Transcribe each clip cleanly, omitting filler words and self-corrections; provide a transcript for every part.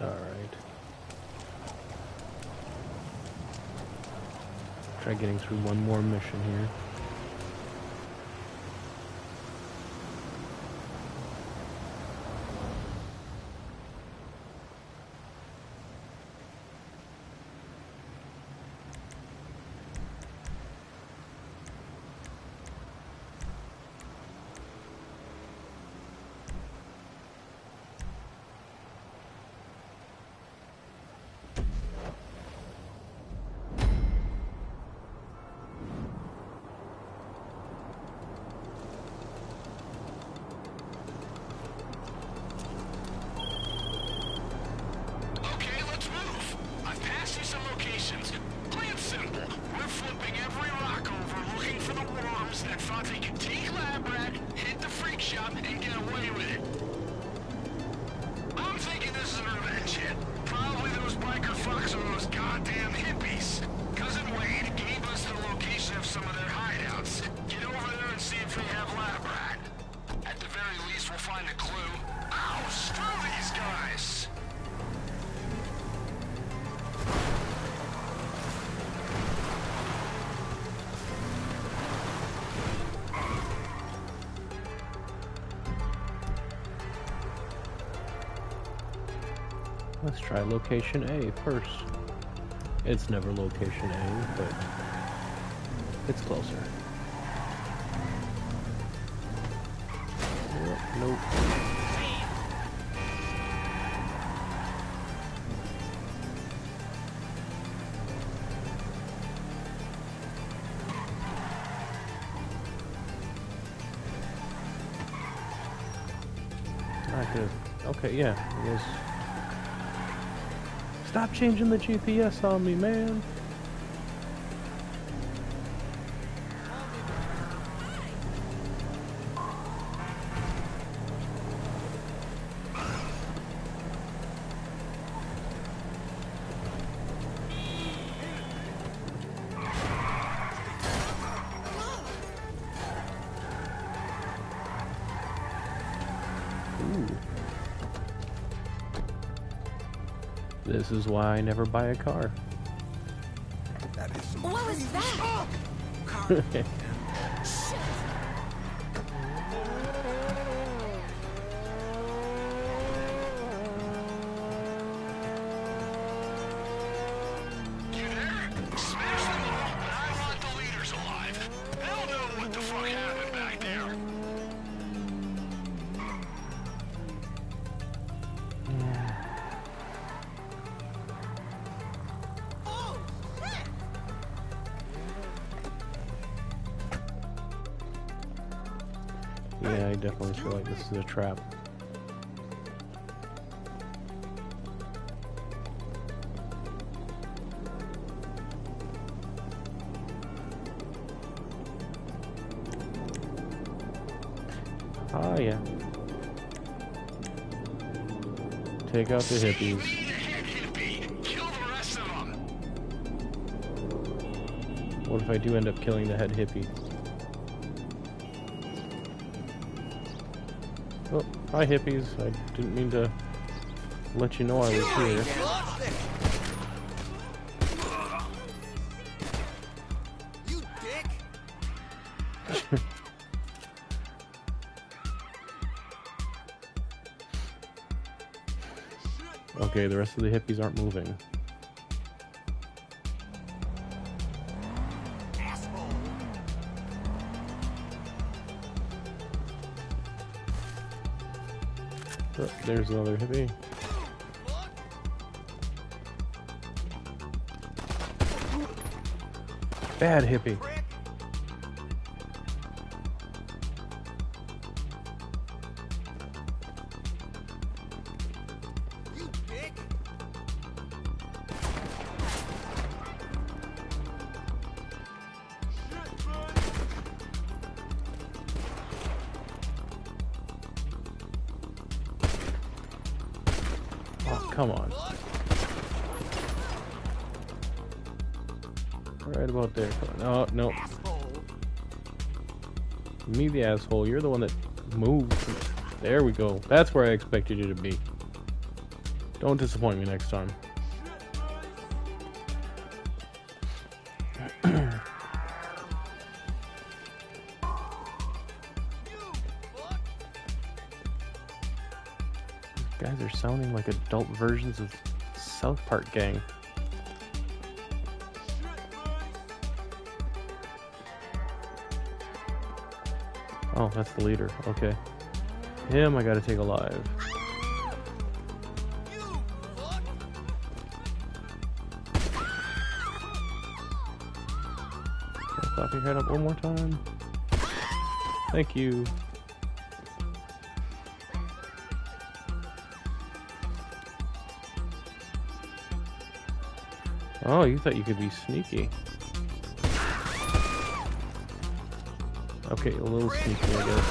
Alright. Try getting through one more mission here. Let's try location A first. It's never location A, but it's closer. Nope. I could. Okay, yeah, it is. Stop changing the GPS on me, man. This is why I never buy a car. What was that? Yeah, I definitely feel like this is a trap. Ah, yeah. Take out the hippies. What if I do end up killing the head hippie? Oh, hi hippies. I didn't mean to let you know I was here. You dick! Okay, the rest of the hippies aren't moving. Oh, there's another hippie. Bad hippie. You dick! Oh, come on. Right about there. Oh, no. Me the asshole. You're the one that moved. There we go. That's where I expected you to be. Don't disappoint me next time. These guys are sounding like adult versions of South Park Gang. Oh, that's the leader. Okay. Him I gotta take alive. Pop your head up one more time. Thank you. Oh, you thought you could be sneaky. Okay, a little sneaky, I guess.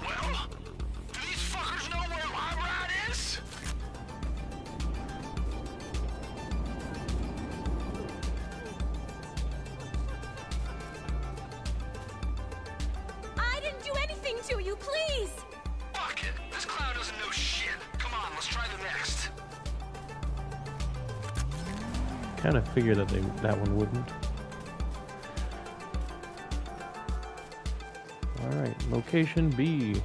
Well, do these fuckers know where my ride is? I didn't do anything to you, please! Fuck it. This clown doesn't know shit. Come on, let's try the next. Kind of figured that that one wouldn't. Alright, location B.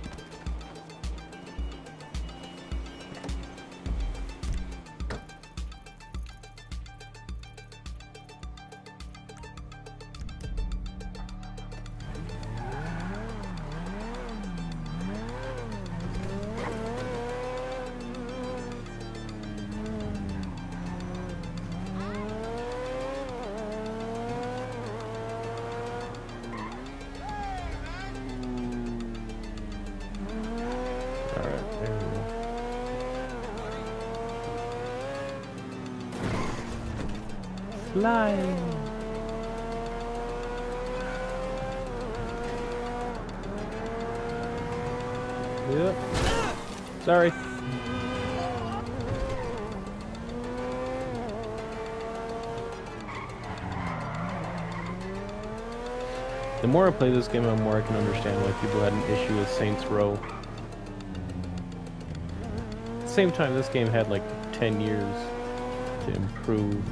Flying. Yep. Sorry. The more I play this game, the more I can understand why people had an issue with Saints Row. At the same time, this game had like 10 years to improve.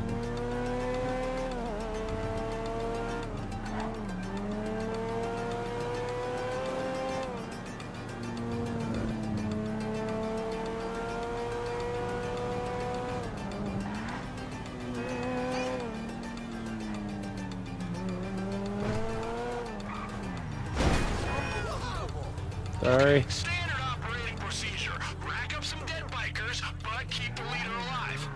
Sorry. Standard operating procedure. Rack up some dead bikers, but keep the leader alive.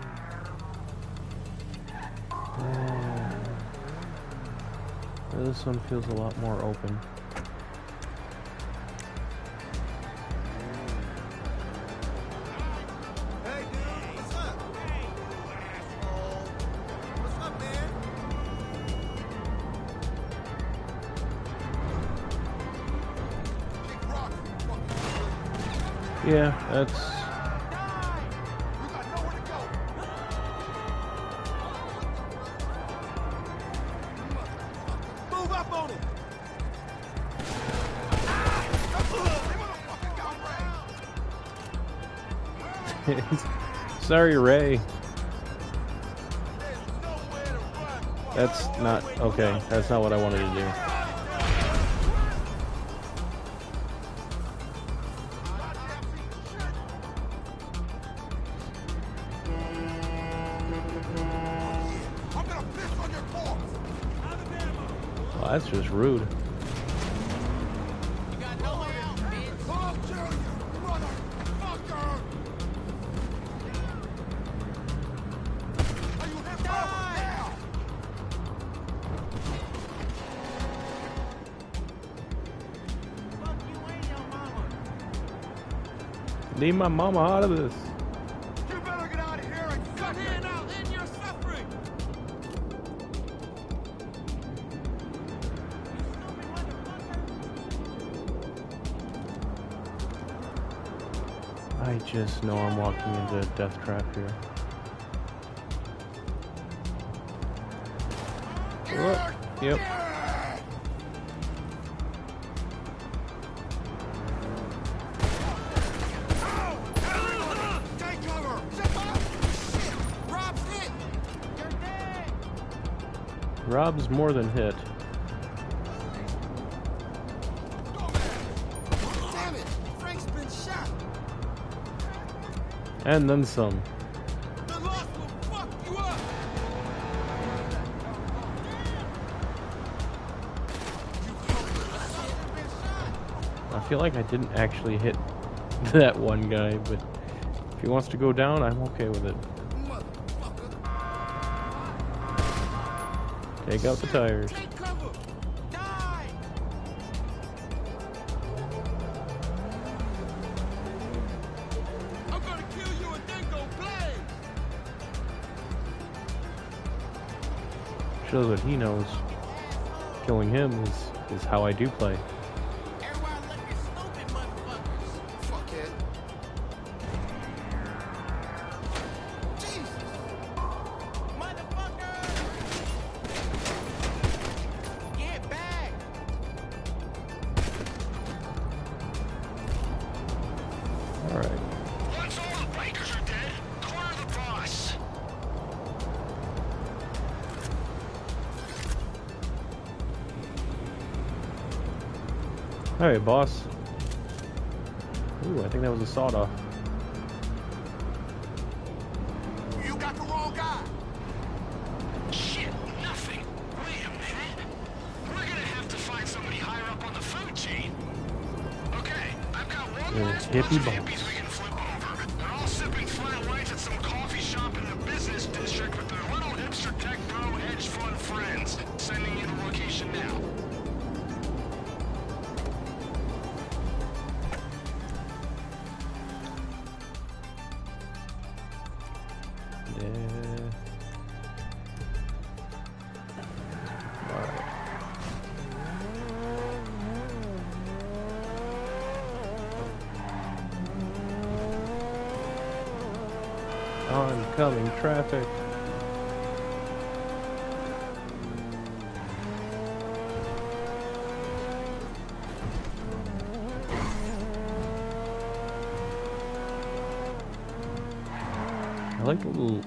This one feels a lot more open. Hey, dude, what's up? Hey, you asshole. What's up, man? Big rock, you fucking Yeah, that's... You got nowhere to go. Move up on him. They motherfucking got Ray. Sorry, Ray. There's nowhere to run. That's not... Okay, that's not what I wanted to do. I'm gonna piss on your corpse. Well, that's just rude. You got nowhere else, bitch. Come on, kill you, motherfucker. Are you hip now? Fuck you and your mama. Need my mama out of this. You better get out of here and cut hand out in your suffering. I just know I'm walking into a death trap here. Whoop. Yep. Rob's more than hit. Damn it! Frank's been shot! And then some. The loss will fuck you up! I feel like I didn't actually hit that one guy, but if he wants to go down, I'm okay with it. Take out the tires. Take cover! Die! I'm gonna kill you and then go play! Shows what he knows. Killing him is how I do play. Everyone look at stupid motherfuckers! Fuckhead. Jesus! Motherfucker! Get back! Alright. Once all the bikers are dead, corner the boss. Alright, boss. Ooh, I think that was a sawed-off. You got the wrong guy! Shit, nothing. Wait a minute. We're gonna have to find somebody higher up on the food chain. Okay, I've got one Yeah, last bunch hippie of boss. hippies we can flip over. They're all sipping flat whites at some coffee shop in the business district with their little hipster tech bro hedge fund friends. Sending you the location now. Yeah. Alright. Oncoming traffic. I like the little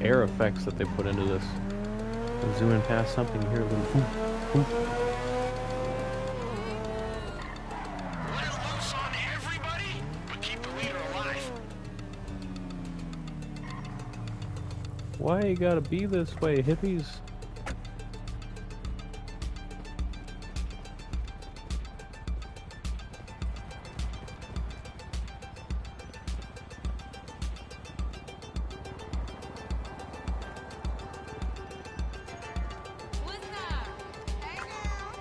air effects that they put into this. I'm zooming past something, you hear a little boom, boom. Let it loose on everybody, but keep the leader alive. Why you gotta be this way, hippies? What's up? Hey now.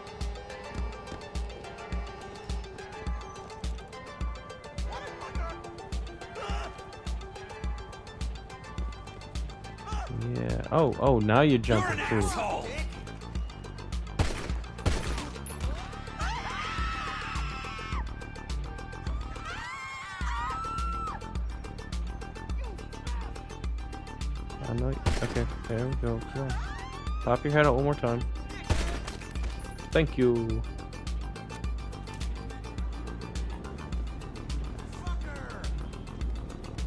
Yeah. Oh, now you're jumping through. I know. Okay, there we go. Come on. Pop your head out one more time. Thank you.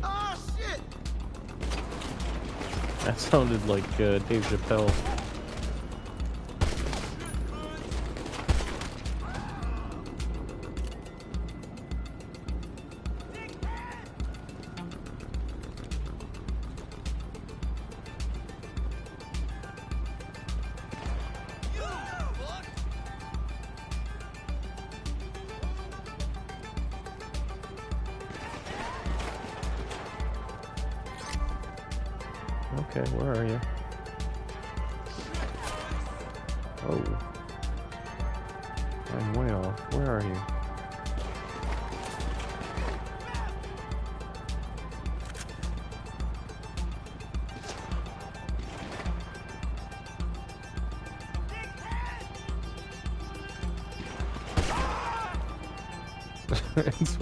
Oh shit! That sounded like Dave Chappelle. Okay, where are you? Oh. I'm way off. Where are you?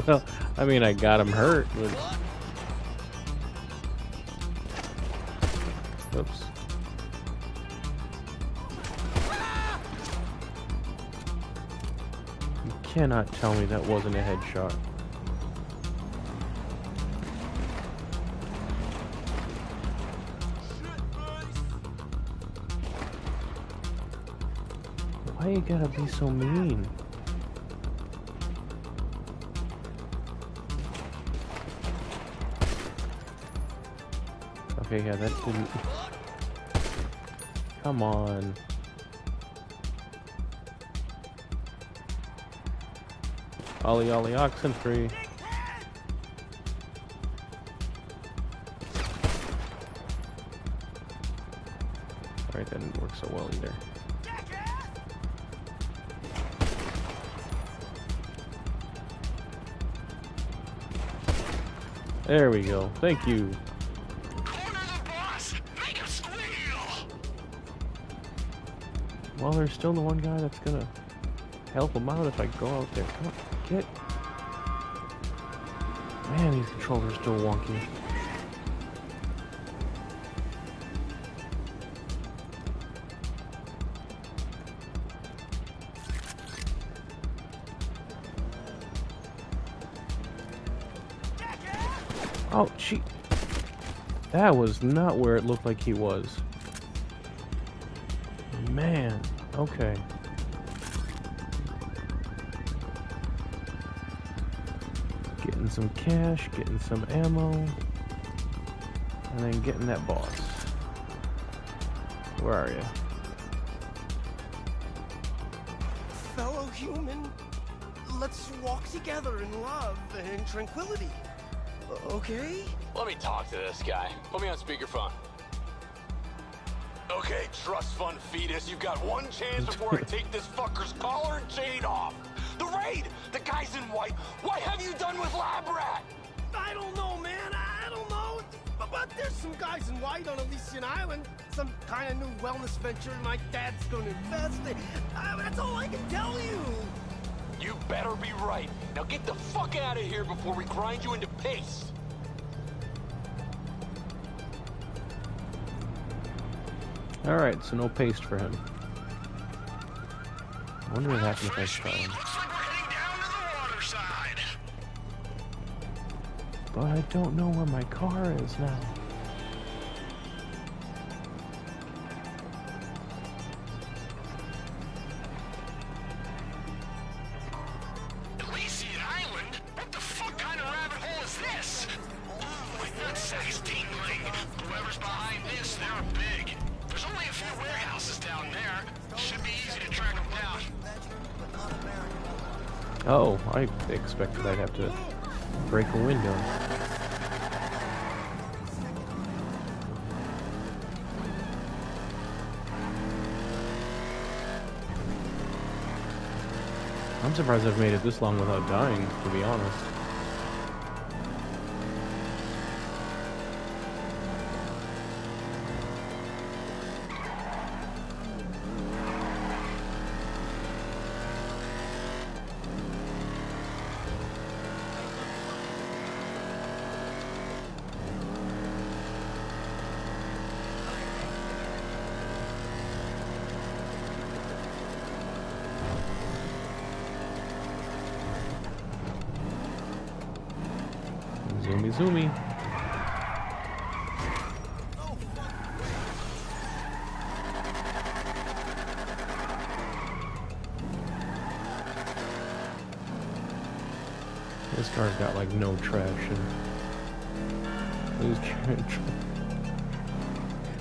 Well, I mean, I got him hurt, but... Oops. You cannot tell me that wasn't a headshot. Why you gotta be so mean? Okay, yeah, that didn't... Come on. Ollie, ollie, oxen free. Alright, that didn't work so well either. There we go. Thank you. Corner the boss! Make him squeal! Well, there's still the one guy that's gonna help him out if I go out there. Come on, get... Man, these controllers are still wonky. Oh, gee. That was not where it looked like he was. Man, okay. Getting some cash, getting some ammo, and then getting that boss. Where are you? Fellow human, let's walk together in love and tranquility. Okay? Let me talk to this guy. Put me on speakerphone. Okay, trust fund fetus, you've got one chance before I take this fucker's collar and chain off. The raid! The guy's in white. What have you done with Lab Rat? I don't know, man. I don't know. But there's some guys in white on Elysian Island. Some kind of new wellness venture my dad's gonna invest in. That's all I can tell you. You better be right. Now get the fuck out of here before we grind you into paste. Alright, so no paste for him. I wonder what happened if I spell him. Looks like we're heading down to the water side. But I don't know where my car is now. Elysian Island? What the fuck kind of rabbit hole is this? Ooh, my nutsack's tingling. Whoever's behind this, they're big. There's only a few warehouses down there. Should be easy to track them down. Oh, I expected I'd have to break a window. I'm surprised I've made it this long without dying, to be honest. Zoomy zoomy. This car's got like no traction.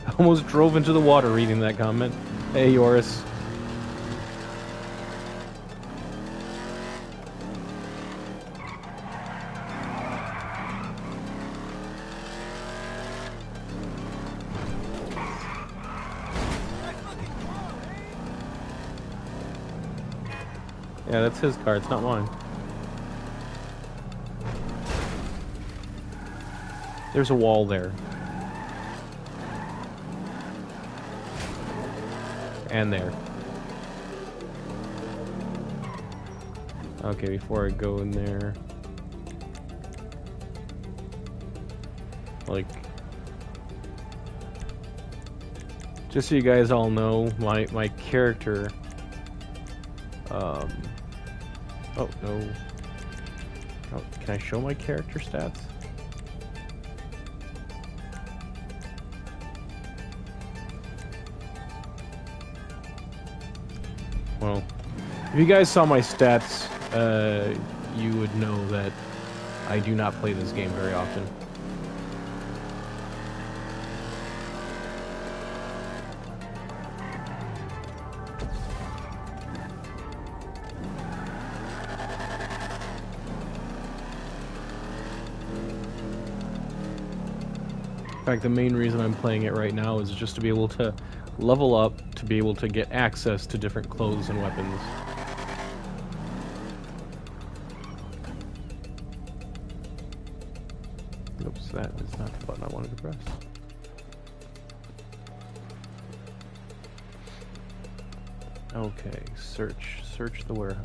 I almost drove into the water reading that comment. Hey, Yoris. Yeah, that's his car, it's not mine. There's a wall there. And there. Okay, before I go in there... Like... Just so you guys all know, my character... Oh, no. Oh, can I show my character stats? Well, if you guys saw my stats, you would know that I do not play this game very often. In fact, the main reason I'm playing it right now is just to be able to level up, to be able to get access to different clothes and weapons. Oops, that is not the button I wanted to press. Okay, search the warehouse.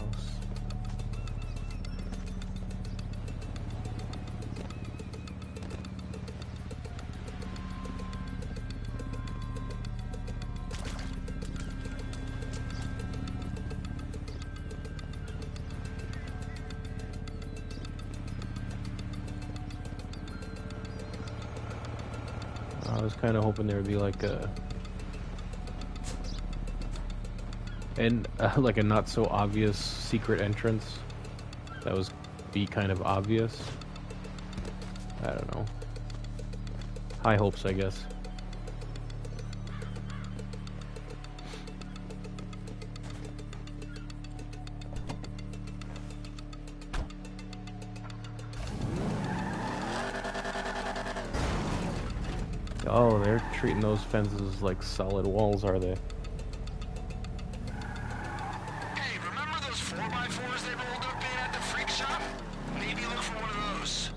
I was kind of hoping there would be like like a not so obvious secret entrance that was be kind of obvious. I don't know. High hopes, I guess. Oh, they're treating those fences like solid walls, are they? Hey, remember those 4x4s they rolled up in at the freak shop? Maybe look for one of those.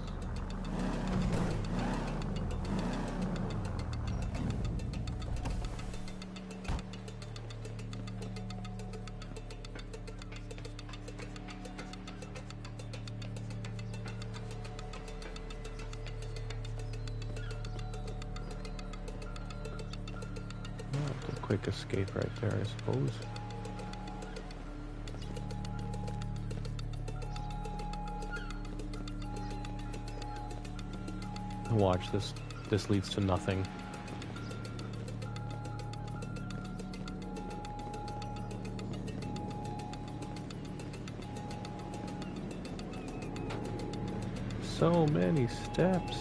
That's a quick escape right there, I suppose. Watch this. This leads to nothing. So many steps.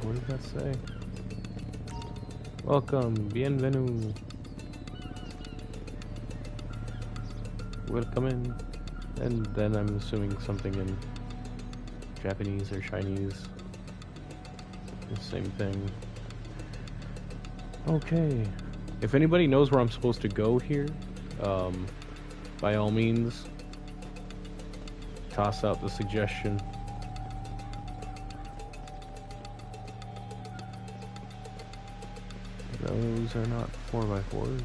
What did that say? Welcome, bienvenue. Welcome in. And then I'm assuming something in Japanese or Chinese. The same thing. Okay. If anybody knows where I'm supposed to go here, by all means, toss out the suggestion. Those are not 4x4s.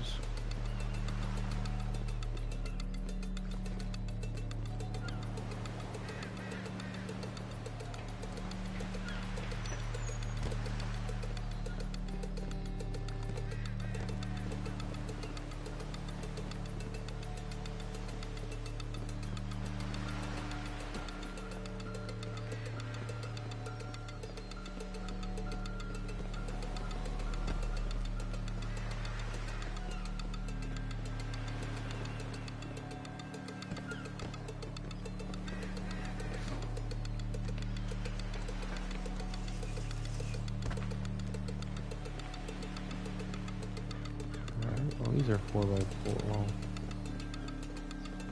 Well, these are 4x4. Well,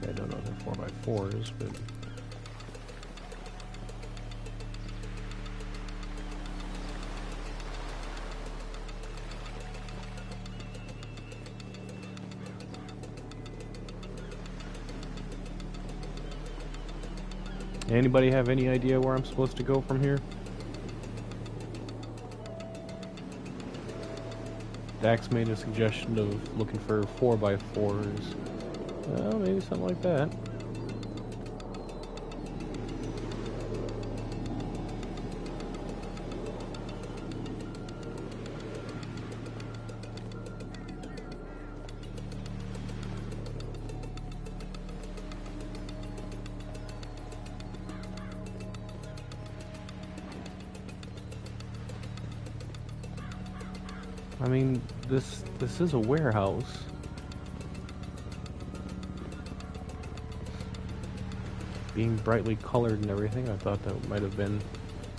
I don't know if they're 4x4s, but anybody have any idea where I'm supposed to go from here? Dax made a suggestion of looking for 4x4s. Well, maybe something like that. I mean, this is a warehouse. Being brightly colored and everything, I thought that might have been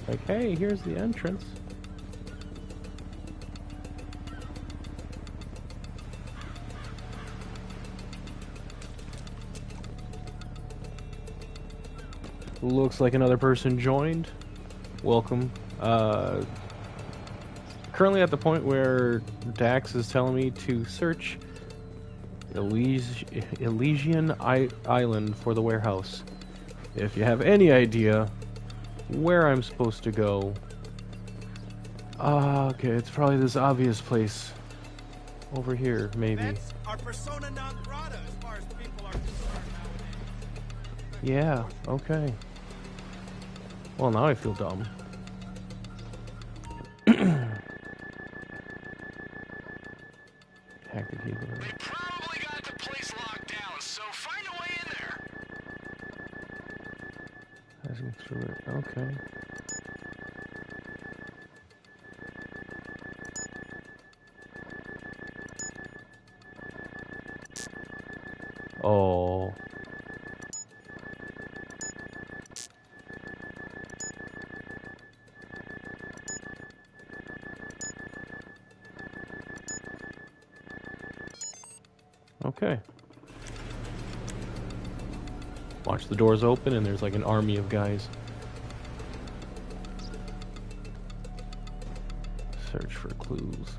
like, hey, here's the entrance. Looks like another person joined. Welcome. Currently at the point where Dax is telling me to search Elysian Island for the warehouse. If you have any idea where I'm supposed to go, okay, it's probably this obvious place over here, maybe. That's our persona non grata as far as people are concerned nowadays. Yeah, okay. Well, now I feel dumb. Hack the keyboard. They probably got the place locked down, so find a way in there. Passing through it. Okay. Oh. Okay. Watch the doors open and there's like an army of guys. Search for clues.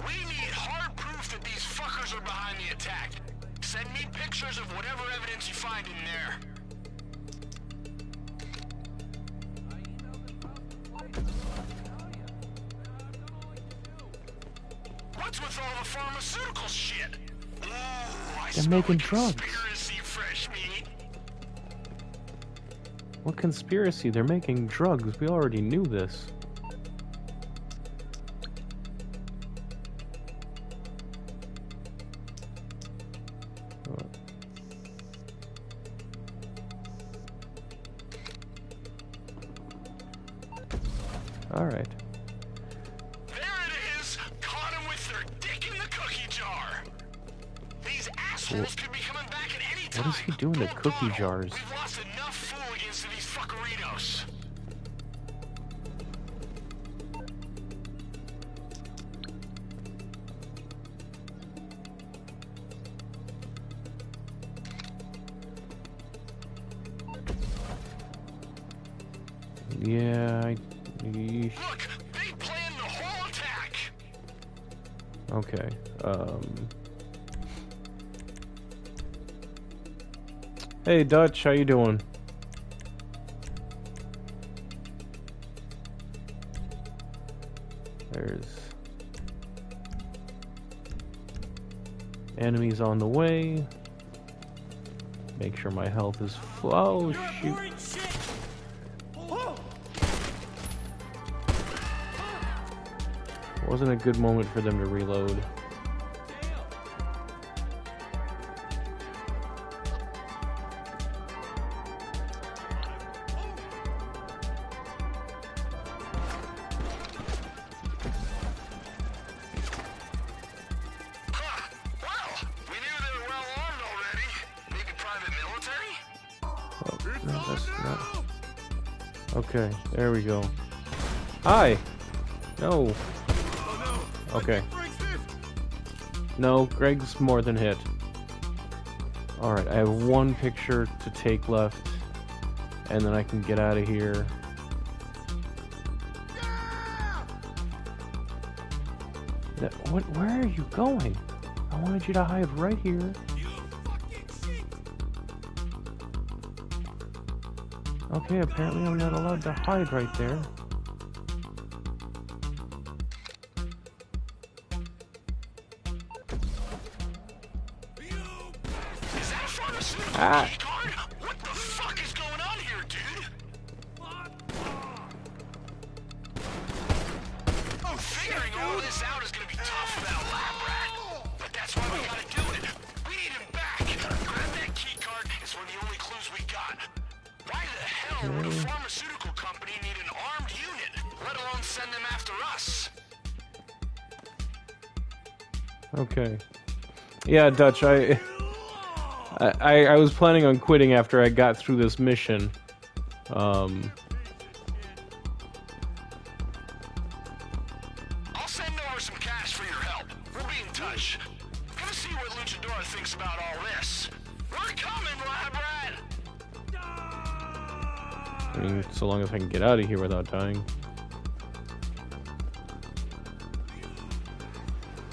We need hard proof that these fuckers are behind the attack. Send me pictures of whatever evidence you find in there. What's with all the pharmaceutical shit? Ooh, I They're smell making a drugs. conspiracy, fresh meat. What conspiracy? They're making drugs. We already knew this. Alright. There it is! Caught him with their dick in the cookie jar! These assholes could be coming back at any time! What is he doing to Go cookie bottle. jars? We've lost enough fool against these fuckerinos! Yeah, yeesh. Look! They planned the whole attack! Okay, Hey Dutch, how you doing? There's enemies on the way. Make sure my health is full. Oh shoot. Wasn't a good moment for them to reload. Huh. Well, we knew they were well armed already. Maybe private military? Oh, no, that's not. Okay, there we go. Hi! No. Okay. No, Greg's more than hit. Alright, I have one picture to take left, and then I can get out of here. Where are you going? I wanted you to hide right here. Okay, apparently I'm not allowed to hide right there. Is that a pharmaceutical Ah. key card? What the fuck is going on here, dude? I'm figuring all this out is gonna be tough without Lab Rat. But that's why we gotta do it. We need him back. Grab that key card. It's one of the only clues we got. Why the hell would a pharmaceutical company need an armed unit, let alone send them after us? Okay. Yeah, Dutch, I was planning on quitting after I got through this mission. I'll send over some cash for your help. We'll be in touch. Gonna see what Luchador thinks about all this. We're coming, Lab Rat! I mean, so long as I can get out of here without dying.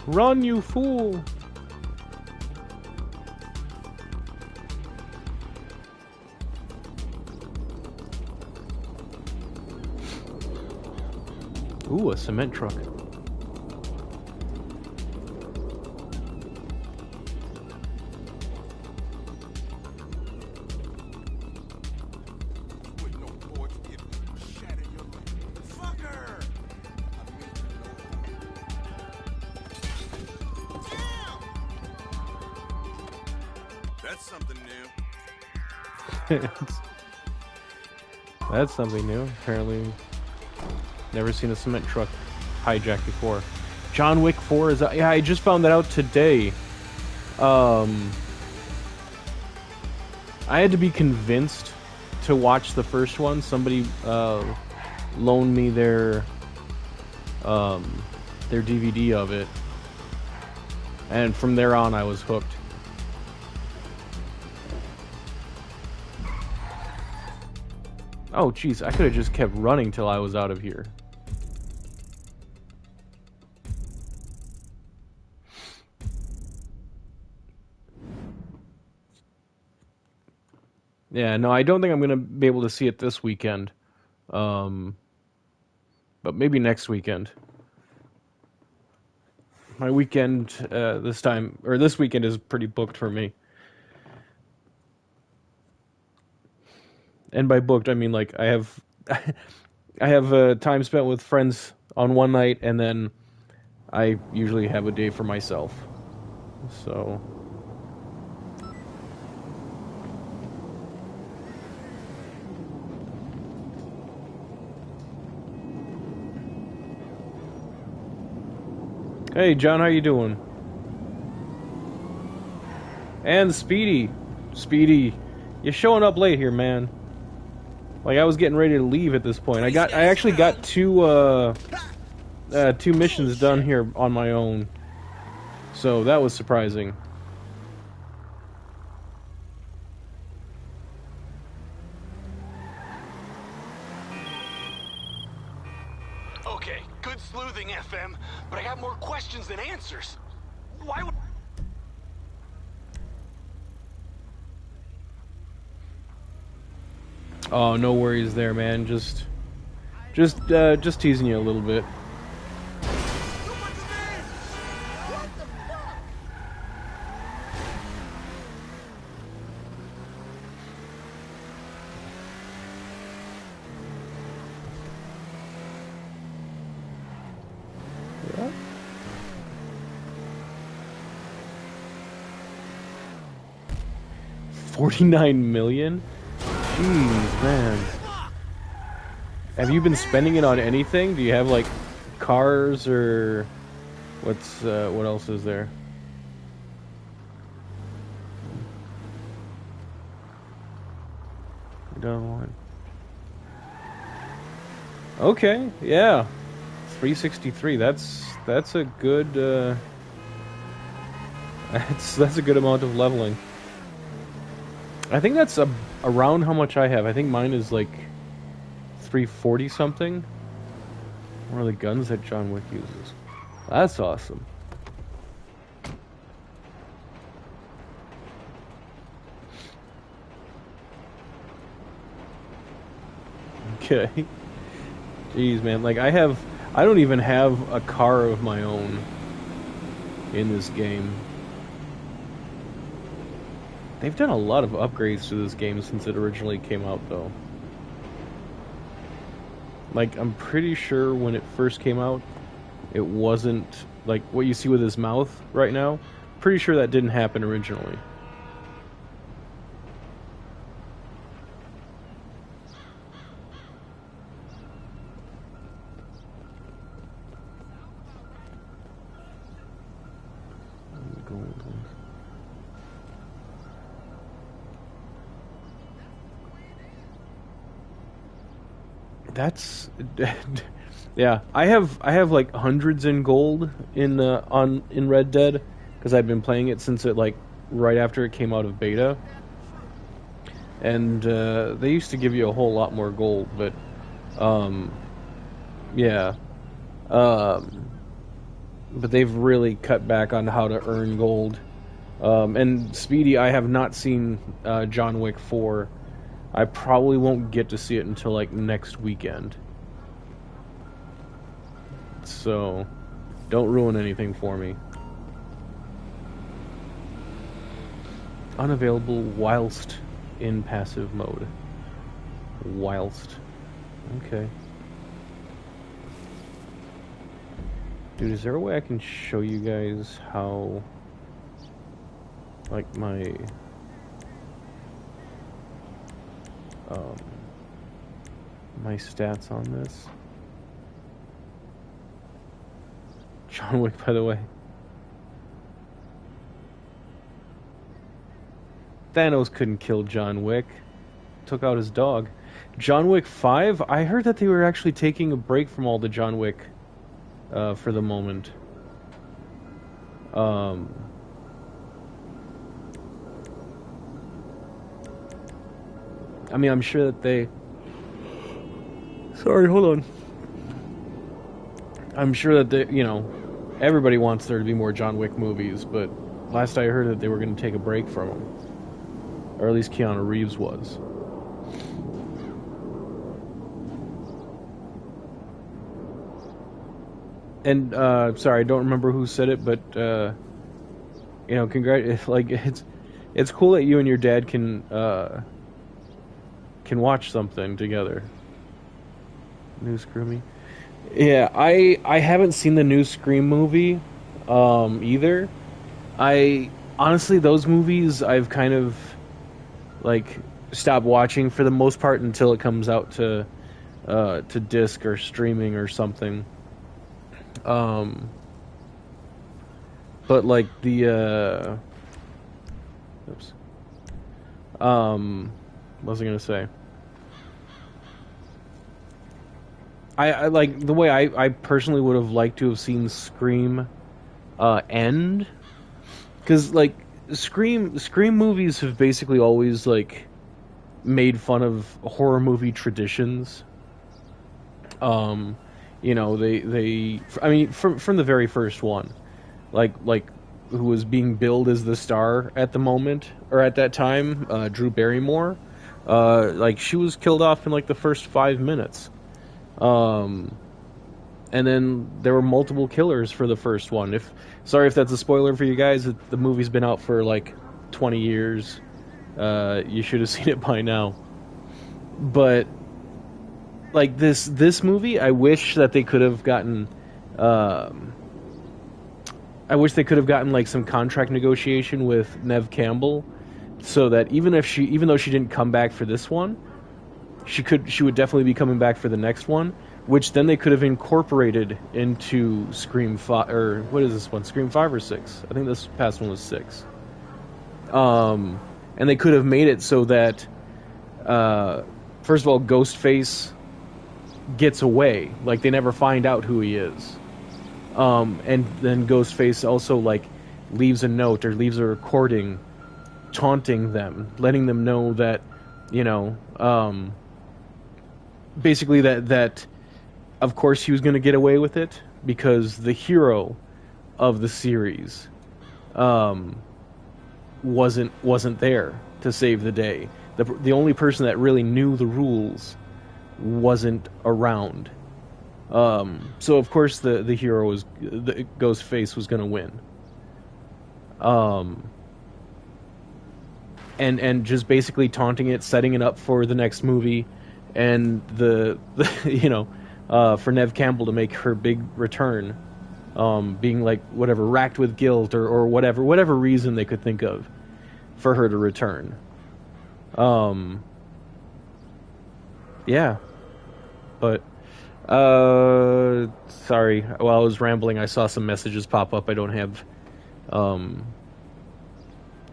Run, you fool! Ooh, a cement truck. That's something new. That's something new. Apparently, never seen a cement truck hijacked before. John Wick 4 is out. Yeah, I just found that out today. I had to be convinced to watch the first one. Somebody loaned me their DVD of it, and from there on, I was hooked. Oh, jeez, I could have just kept running till I was out of here. Yeah, no, I don't think I'm going to be able to see it this weekend. But maybe next weekend. My weekend this weekend is pretty booked for me. And by booked, I mean like I have time spent with friends on one night, and then I usually have a day for myself. So hey John, how you doing? And Speedy, you're showing up late here, man. Like, I was getting ready to leave at this point. I actually got two missions done here on my own. So that was surprising. Okay, good sleuthing, FM, but I got more questions than answers. Why would... Oh, no worries there, man. Just teasing you a little bit. Yeah. $49 million? Jeez, man. Have you been spending it on anything? Do you have, like, cars or... what else is there? Done one. Okay, yeah. 363, that's a good, that's a good amount of leveling. I think that's around how much I have. I think mine is like 340 something. What are the guns that John Wick uses? That's awesome. Okay. Jeez, man. Like, I don't even have a car of my own in this game. They've done a lot of upgrades to this game since it originally came out, though. Like, I'm pretty sure when it first came out, it wasn't, like, what you see with his mouth right now. Pretty sure that didn't happen originally. That's yeah. I have like hundreds in gold in Red Dead because I've been playing it since it like right after it came out of beta, and they used to give you a whole lot more gold, but yeah, but they've really cut back on how to earn gold. And Speedy, I have not seen John Wick 4. I probably won't get to see it until like next weekend. So, don't ruin anything for me. Unavailable whilst in passive mode. Whilst. Okay. Dude, is there a way I can show you guys how, like, my stats on this? John Wick, by the way. Thanos couldn't kill John Wick. Took out his dog. John Wick 5, I heard that they were actually taking a break from all the John Wick for the moment. I mean, I'm sure that they... Sorry, hold on. I'm sure that they, you know, everybody wants there to be more John Wick movies, but last I heard that they were going to take a break from them. Or at least Keanu Reeves was. And, sorry, I don't remember who said it, but, you know, like, it's cool that you and your dad can watch something together. New Screamy. Yeah, I haven't seen the new Scream movie, either. Honestly, those movies I've kind of, like, stopped watching for the most part until it comes out to disc or streaming or something. But, like, the, oops. What was I gonna say? I like the way I personally would have liked to have seen Scream end, because like Scream movies have basically always like made fun of horror movie traditions. You know, they I mean from the very first one, like who was being billed as the star at the moment or at that time, Drew Barrymore, like she was killed off in like the first 5 minutes. And then there were multiple killers for the first one. Sorry if that's a spoiler for you guys. The movie's been out for like 20 years. You should have seen it by now. But like this movie, I wish that they could have gotten. I wish they could have gotten like some contract negotiation with Neve Campbell, so that even though she didn't come back for this one, she would definitely be coming back for the next one, which then they could have incorporated into Scream 5, or what is this one? Scream 5 or 6? I think this past one was 6. And they could have made it so that, first of all, Ghostface gets away. Like, they never find out who he is. And then Ghostface also, like, leaves a note or leaves a recording taunting them, letting them know that, you know, basically that of course he was going to get away with it because the hero of the series wasn't there to save the day. The only person that really knew the rules wasn't around. So of course the hero was the Ghostface was gonna win. And just basically taunting it, setting it up for the next movie, and the you know, for Neve Campbell to make her big return, being like whatever, racked with guilt or whatever reason they could think of for her to return. Yeah, but sorry, while I was rambling, I saw some messages pop up. I don't have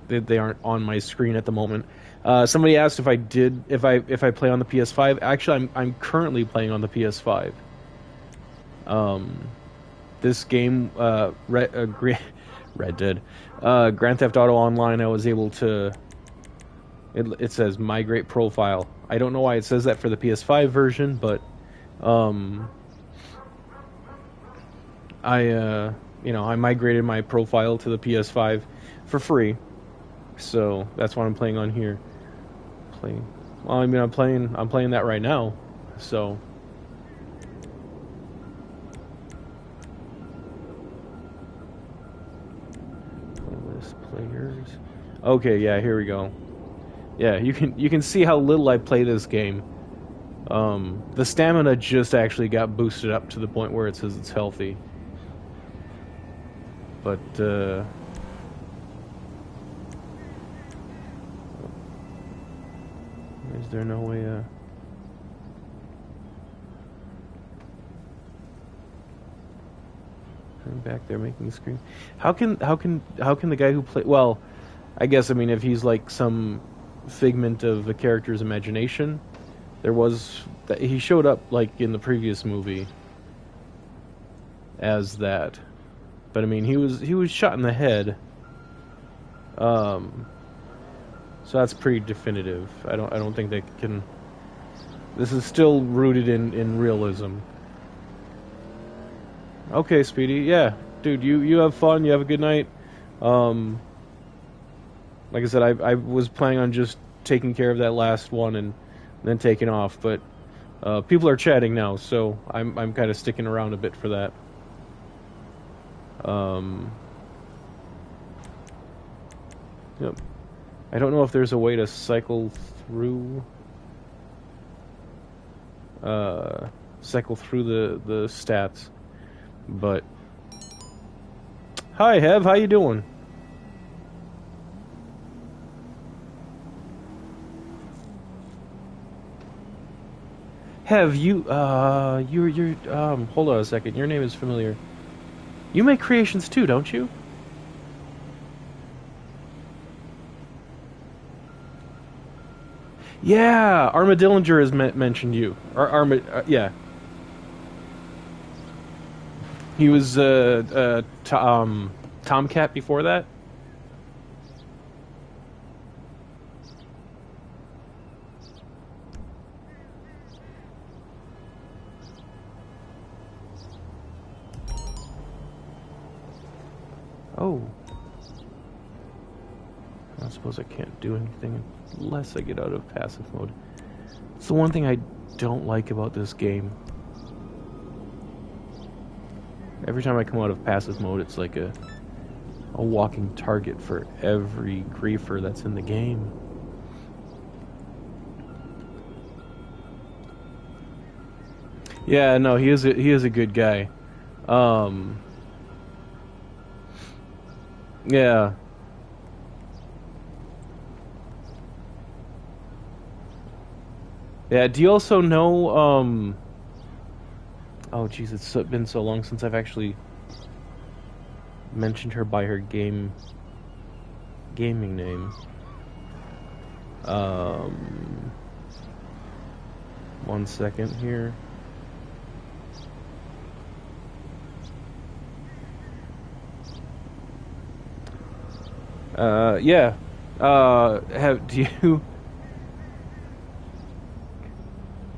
they aren't on my screen at the moment. Somebody asked if I play on the PS5. Actually, I'm currently playing on the PS5. This game, Red Dead, Grand Theft Auto Online, I was able to. It says migrate profile. I don't know why it says that for the PS5 version, but I migrated my profile to the PS5 for free. So that's what I'm playing on here. Well, I mean, I'm playing that right now. So playlist players. Okay, yeah, here we go. Yeah, you can see how little I play this game. The stamina just actually got boosted up to the point where it says it's healthy. But is there no way I'm back there making the screen? How can the guy who play, well, I guess, I mean, if he's like some figment of the character's imagination, there was that he showed up like in the previous movie as that, but I mean he was shot in the head, so that's pretty definitive. I don't think they can. This is still rooted in realism. Okay, Speedy, yeah, dude, you have fun, you have a good night. Like I said, I was planning on just taking care of that last one and then taking off, but people are chatting now, so I'm kind of sticking around a bit for that. Yep. I don't know if there's a way to cycle through the stats, but hi, Hev, how you doing? Have you, you're, hold on a second, your name is familiar. You make creations too, don't you? Yeah, Armadillinger has mentioned you. Yeah. He was, Tomcat before that? Oh. I suppose I can't do anything unless I get out of passive mode. It's the one thing I don't like about this game. Every time I come out of passive mode, it's like a walking target for every griefer that's in the game. Yeah, no, he is a good guy. Yeah. Yeah, do you also know, oh jeez, it's been so long since I've actually mentioned her by her gaming name. One second here. Yeah. Do you...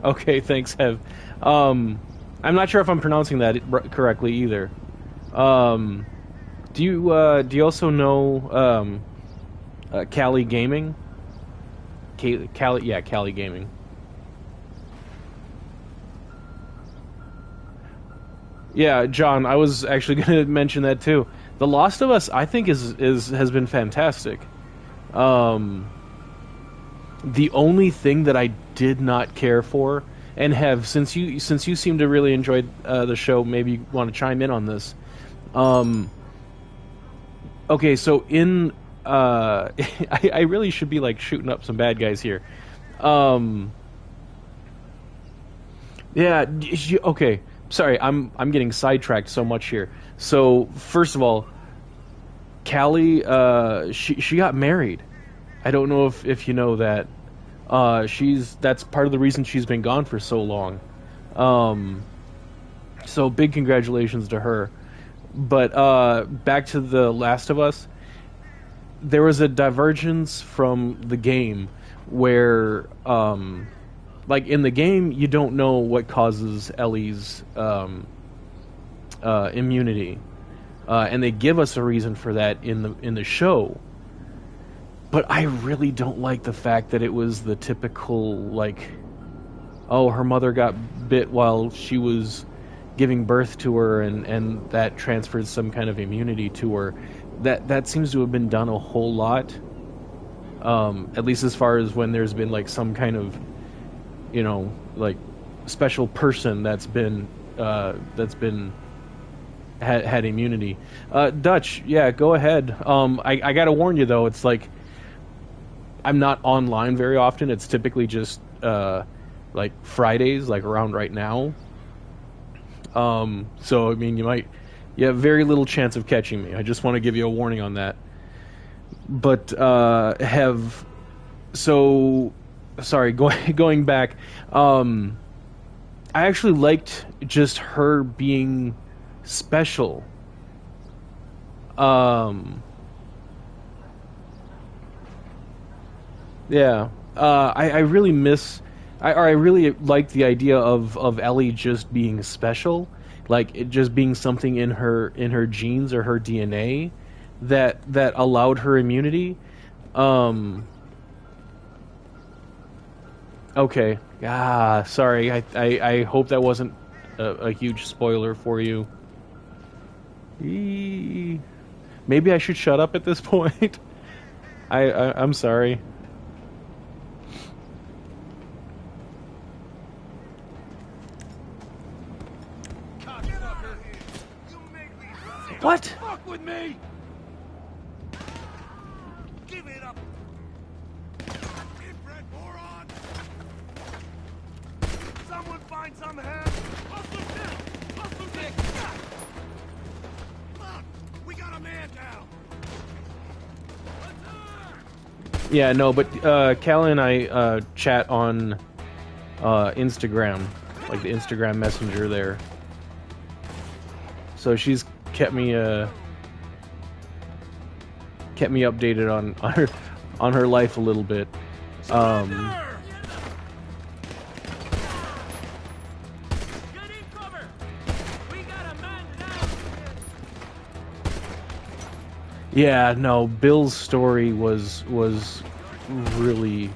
Okay, thanks, Hev. I'm not sure if I'm pronouncing that correctly either. Do you also know, Cali Gaming? Cali Gaming. Yeah, John, I was actually going to mention that too. The Lost of Us, I think, has been fantastic. The only thing that I did not care for, and have since you seem to really enjoy the show, maybe you want to chime in on this. Okay, so in I really should be like shooting up some bad guys here. Yeah, okay. Sorry, I'm getting sidetracked so much here. So first of all, Callie, she got married. I don't know if you know that. That's part of the reason she's been gone for so long. So big congratulations to her. But back to The Last of Us. There was a divergence from the game where, like in the game, you don't know what causes Ellie's immunity, and they give us a reason for that in the show. But I really don't like the fact that it was the typical, like, oh, her mother got bit while she was giving birth to her, and that transferred some kind of immunity to her. That seems to have been done a whole lot, at least as far as when there's been, like, some kind of, you know, like, special person that's been had immunity. Dutch, yeah, go ahead. I gotta warn you, though, it's like, I'm not online very often. It's typically just like Fridays, like around right now. So I mean, you have very little chance of catching me. I just want to give you a warning on that. But sorry, going back. I actually liked just her being special. Yeah, I really I really like the idea of Ellie just being special, like it just being something in her genes or her DNA that allowed her immunity. Okay, sorry. I hope that wasn't a huge spoiler for you. Maybe I should shut up at this point. I'm sorry. What? Fuck with me! Give it up! Inbred moron! Someone find some help! Hustle down! Hustle down! Fuck! We got a man down! Yeah, no, but Callie and I chat on Instagram, like the Instagram Messenger there. So she's kept me updated on her life a little bit. Yeah, no, Bill's story was really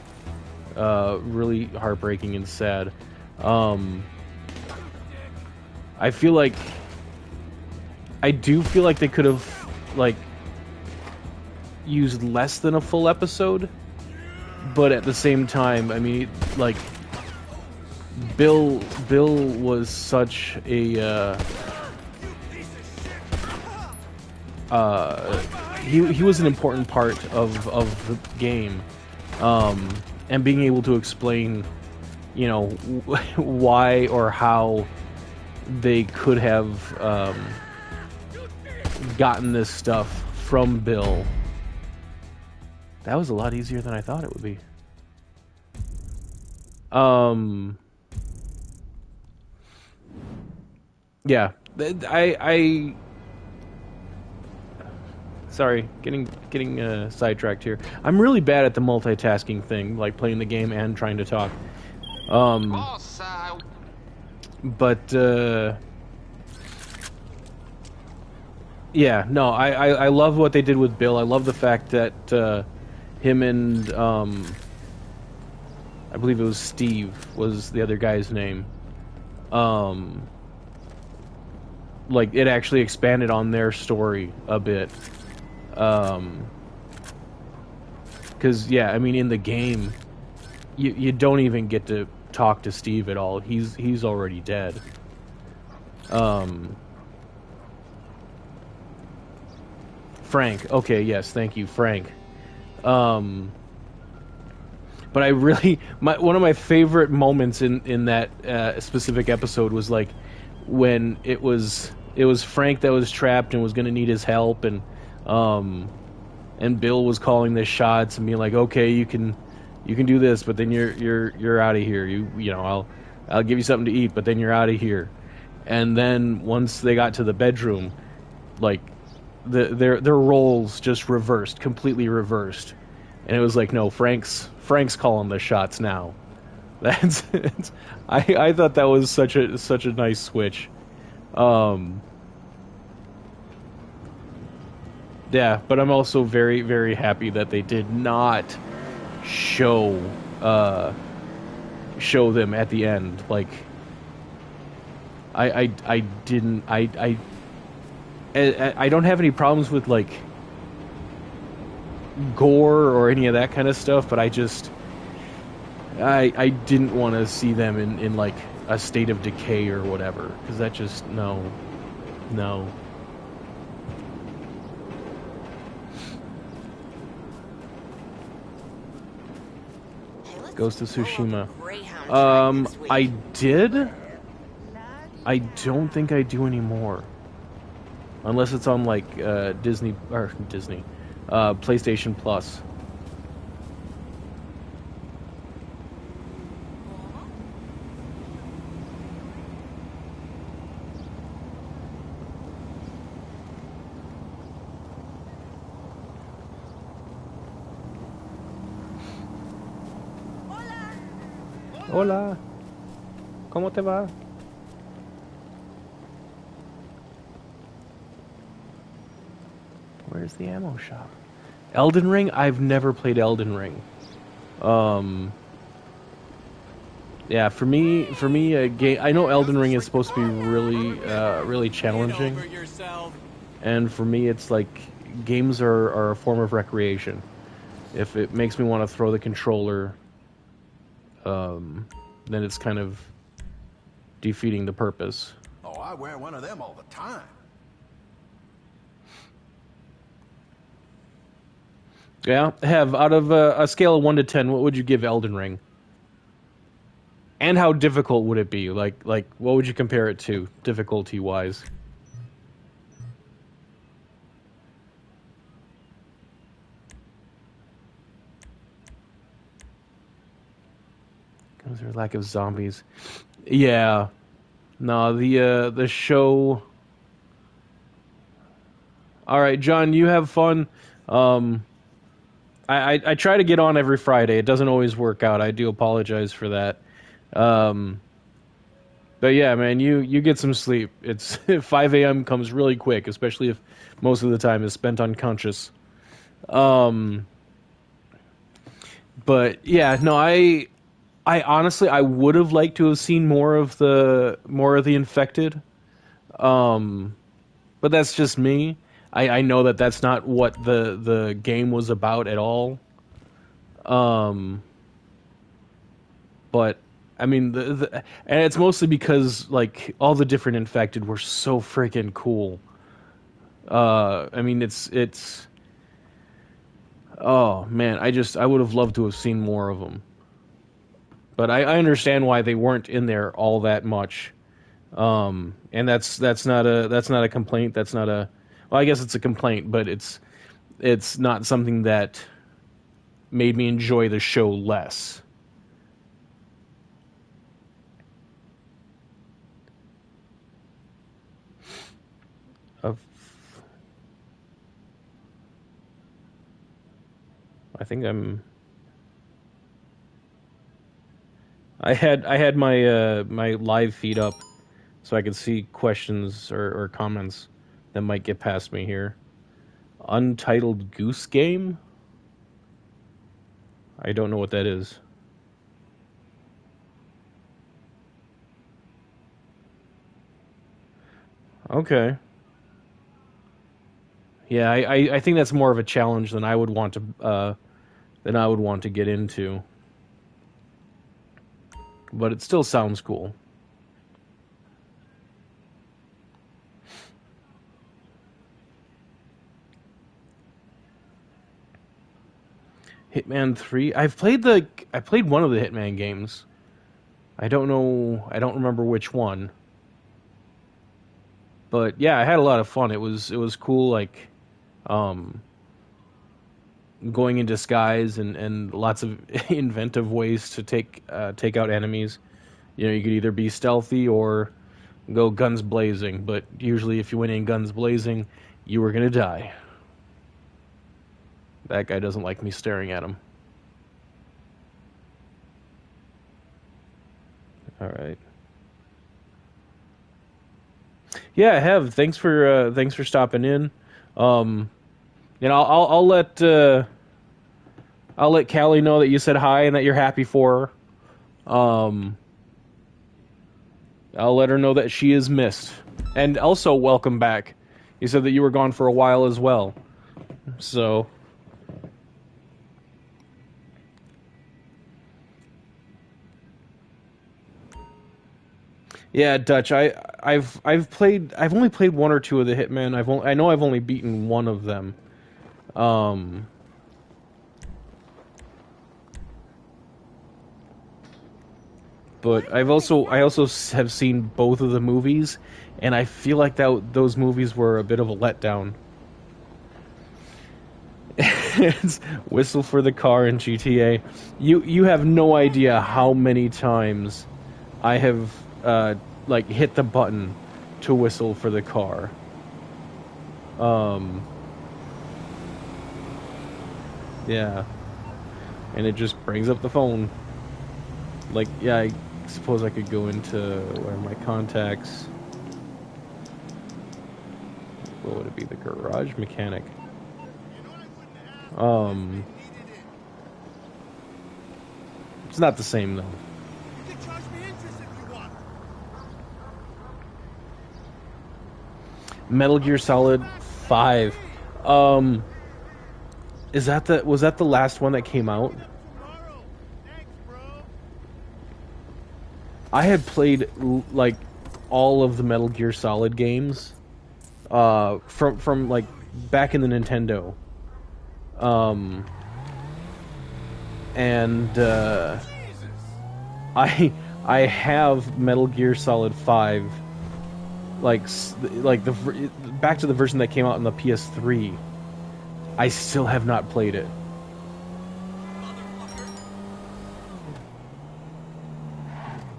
really heartbreaking and sad. I do feel like they could have, like, used less than a full episode, but at the same time, I mean, like, Bill was such a he was an important part of the game, and being able to explain, you know, why or how they could have gotten this stuff from Bill. That was a lot easier than I thought it would be. Yeah, I sorry, getting sidetracked here. I'm really bad at the multitasking thing, like playing the game and trying to talk. But yeah, no, I love what they did with Bill. I love the fact that him and I believe it was Steve was the other guy's name. like it actually expanded on their story a bit. Because yeah, I mean, in the game, you don't even get to talk to Steve at all. He's already dead. Frank. Okay, yes, thank you, Frank. But I really, one of my favorite moments in that specific episode was like when it was Frank that was trapped and was going to need his help, and Bill was calling the shots and being like, okay, you can do this, but then you're out of here. You know, I'll give you something to eat, but then you're out of here. And then once they got to the bedroom, like their roles just reversed, completely reversed. And it was like, no, Frank's calling the shots now. That's I thought that was such a nice switch. Yeah, but I'm also very, very happy that they did not show them at the end. Like I didn't I don't have any problems with like gore or any of that kind of stuff, but I didn't want to see them in like a state of decay or whatever, because that just no. Ghost of Tsushima. I did. I don't think I do anymore, unless it's on like Disney, PlayStation Plus. Hola. ¿Cómo te va? Where's the ammo shop? Elden Ring? I've never played Elden Ring. Yeah, for me, a game. I know Elden Ring is supposed to be really challenging, and for me, it's like games are a form of recreation. If it makes me want to throw the controller, then it's kind of defeating the purpose. Oh, I wear one of them all the time. Yeah, out of a scale of 1 to 10, what would you give Elden Ring? And how difficult would it be? Like what would you compare it to, difficulty-wise? Is there a lack of zombies? Yeah. No, the show. All right, John, you have fun. I try to get on every Friday. It doesn't always work out. I do apologize for that. But yeah, man, you get some sleep. It's 5 a.m. comes really quick, especially if most of the time is spent unconscious. But yeah, no, I honestly I would have liked to have seen more of the infected. But that's just me. I know that that's not what the game was about at all. But I mean, and it's mostly because like all the different infected were so freaking cool. I mean, it's. Oh man, I would have loved to have seen more of them. But I understand why they weren't in there all that much. And that's not a complaint. That's not a. Well, I guess it's a complaint, but it's not something that made me enjoy the show less. I think I had my my live feed up so I could see questions or comments that might get past me here. Untitled Goose Game? I don't know what that is. Okay. Yeah, I think that's more of a challenge than I would want to get into. But it still sounds cool. Hitman 3. I played one of the Hitman games. I don't remember which one. But yeah, I had a lot of fun. It was cool, like going in disguise and lots of inventive ways to take out enemies. You know, you could either be stealthy or go guns blazing, but usually if you went in guns blazing, you were gonna die. That guy doesn't like me staring at him. All right. Yeah, I have. Thanks for stopping in. And I'll let Callie know that you said hi and that you're happy for her. I'll let her know that she is missed. And also, welcome back. You said that you were gone for a while as well. So... Yeah, Dutch. I've only played one or two of the Hitman. I know I've only beaten one of them. But I also have seen both of the movies, and I feel like those movies were a bit of a letdown. It's Whistle for the Car in GTA. You have no idea how many times I have like hit the button to whistle for the car. Yeah, and it just brings up the phone. Like, yeah, I suppose I could go into where my contacts. What would it be? The garage mechanic. It's not the same though. Metal Gear Solid 5. Was that the last one that came out? I had played like all of the Metal Gear Solid games from like back in the Nintendo. And I have Metal Gear Solid 5 like the back to the version that came out on the PS3. I still have not played it.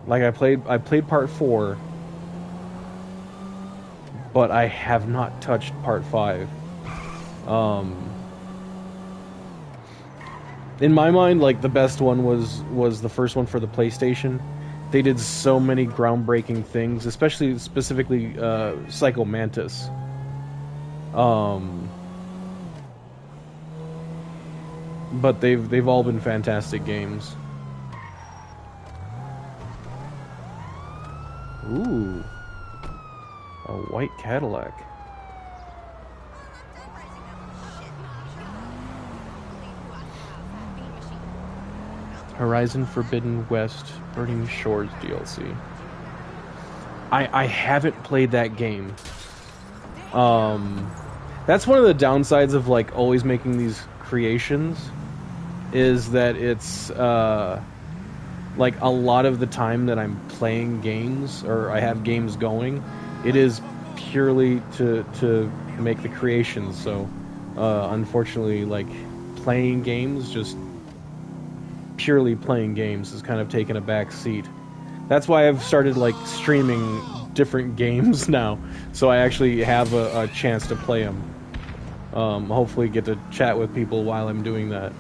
Like I played part 4, but I have not touched part 5. In my mind, like the best one was the first one for the PlayStation. They did so many groundbreaking things, specifically Psycho Mantis. But they've all been fantastic games. Ooh, a white Cadillac. Horizon Forbidden West Burning Shores DLC. I haven't played that game. That's one of the downsides of like always making these creations, is that it's like a lot of the time that I'm playing games or I have games going, it is purely to make the creations. So unfortunately, like playing games, just purely playing games, has kind of taken a back seat. That's why I've started like streaming different games now, so I actually have a chance to play them. Hopefully get to chat with people while I'm doing that.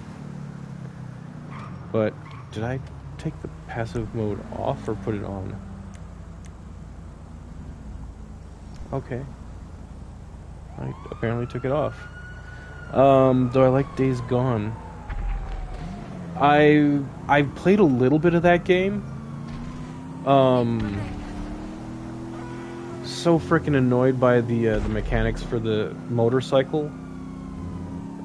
But did I take the passive mode off or put it on? Okay. I apparently took it off. Do I like Days Gone? I've played a little bit of that game. so freaking annoyed by the mechanics for the motorcycle.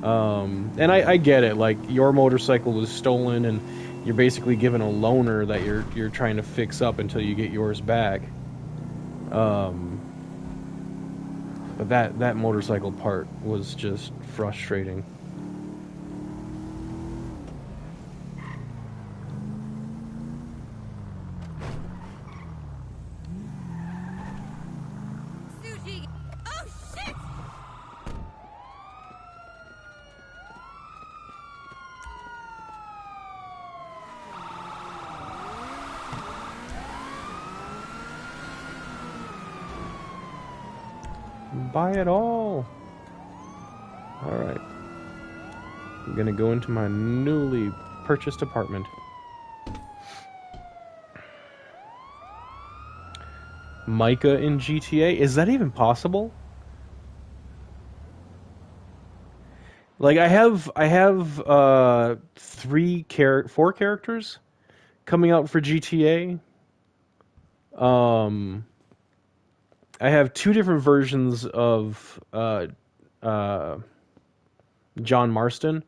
And I get it. Like, your motorcycle was stolen, and you're basically given a loaner that you're trying to fix up until you get yours back. But that motorcycle part was just frustrating. Sushi. Oh shit! Buy it all. Alright. I'm gonna go into my newly purchased apartment. Micah in GTA? Is that even possible? Like, I have 4 characters coming out for GTA. I have 2 different versions of John Marston.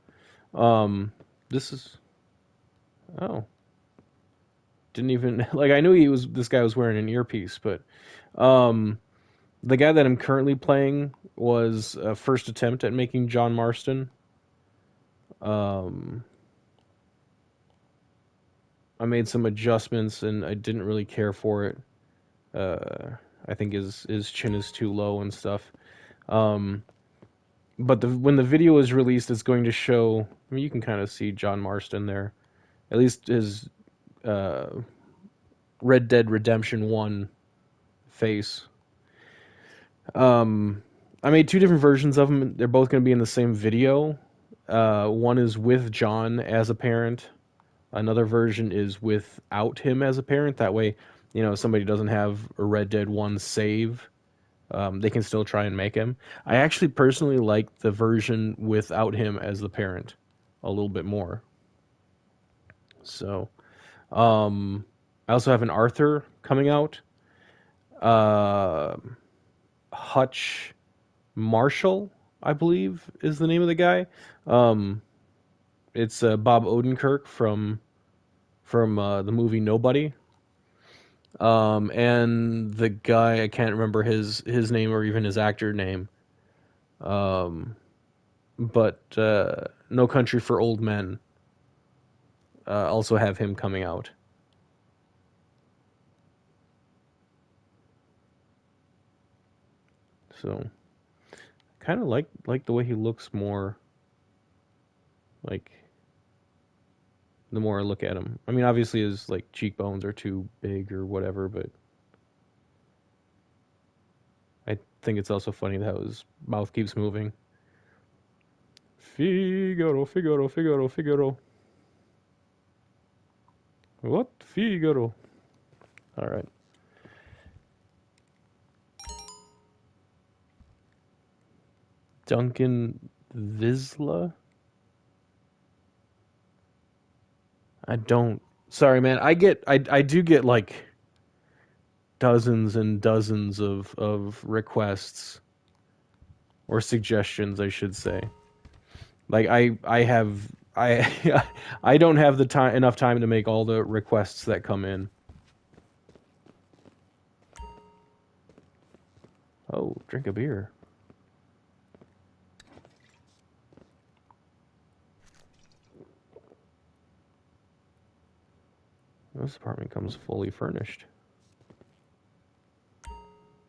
This is, oh, didn't even, like, I knew this guy was wearing an earpiece, but the guy that I'm currently playing was a first attempt at making John Marston. I made some adjustments and I didn't really care for it. I think his chin is too low and stuff. But when the video is released, it's going to show. I mean, you can kind of see John Marston there, at least his Red Dead Redemption 1 face. I made 2 different versions of them. They're both going to be in the same video. One is with John as a parent. Another version is without him as a parent. That way, you know, if somebody doesn't have a Red Dead 1 save, they can still try and make him. I actually personally like the version without him as the parent a little bit more. So, I also have an Arthur coming out. Hutch Marshall, I believe, is the name of the guy. It's Bob Odenkirk from the movie Nobody. And the guy, I can't remember his name or even his actor name. But No Country for Old Men also have him coming out. So, kind of like the way he looks more. Like, the more I look at him. I mean, obviously his like cheekbones are too big or whatever, but I think it's also funny how his mouth keeps moving. Figaro, Figaro, Figaro, Figaro. What? Figaro. Alright. Duncan Visla? I don't. Sorry, man. I do get like dozens and dozens of requests or suggestions, I should say. Like I have I don't have the time enough time to make all the requests that come in. Oh, drink a beer. This apartment comes fully furnished.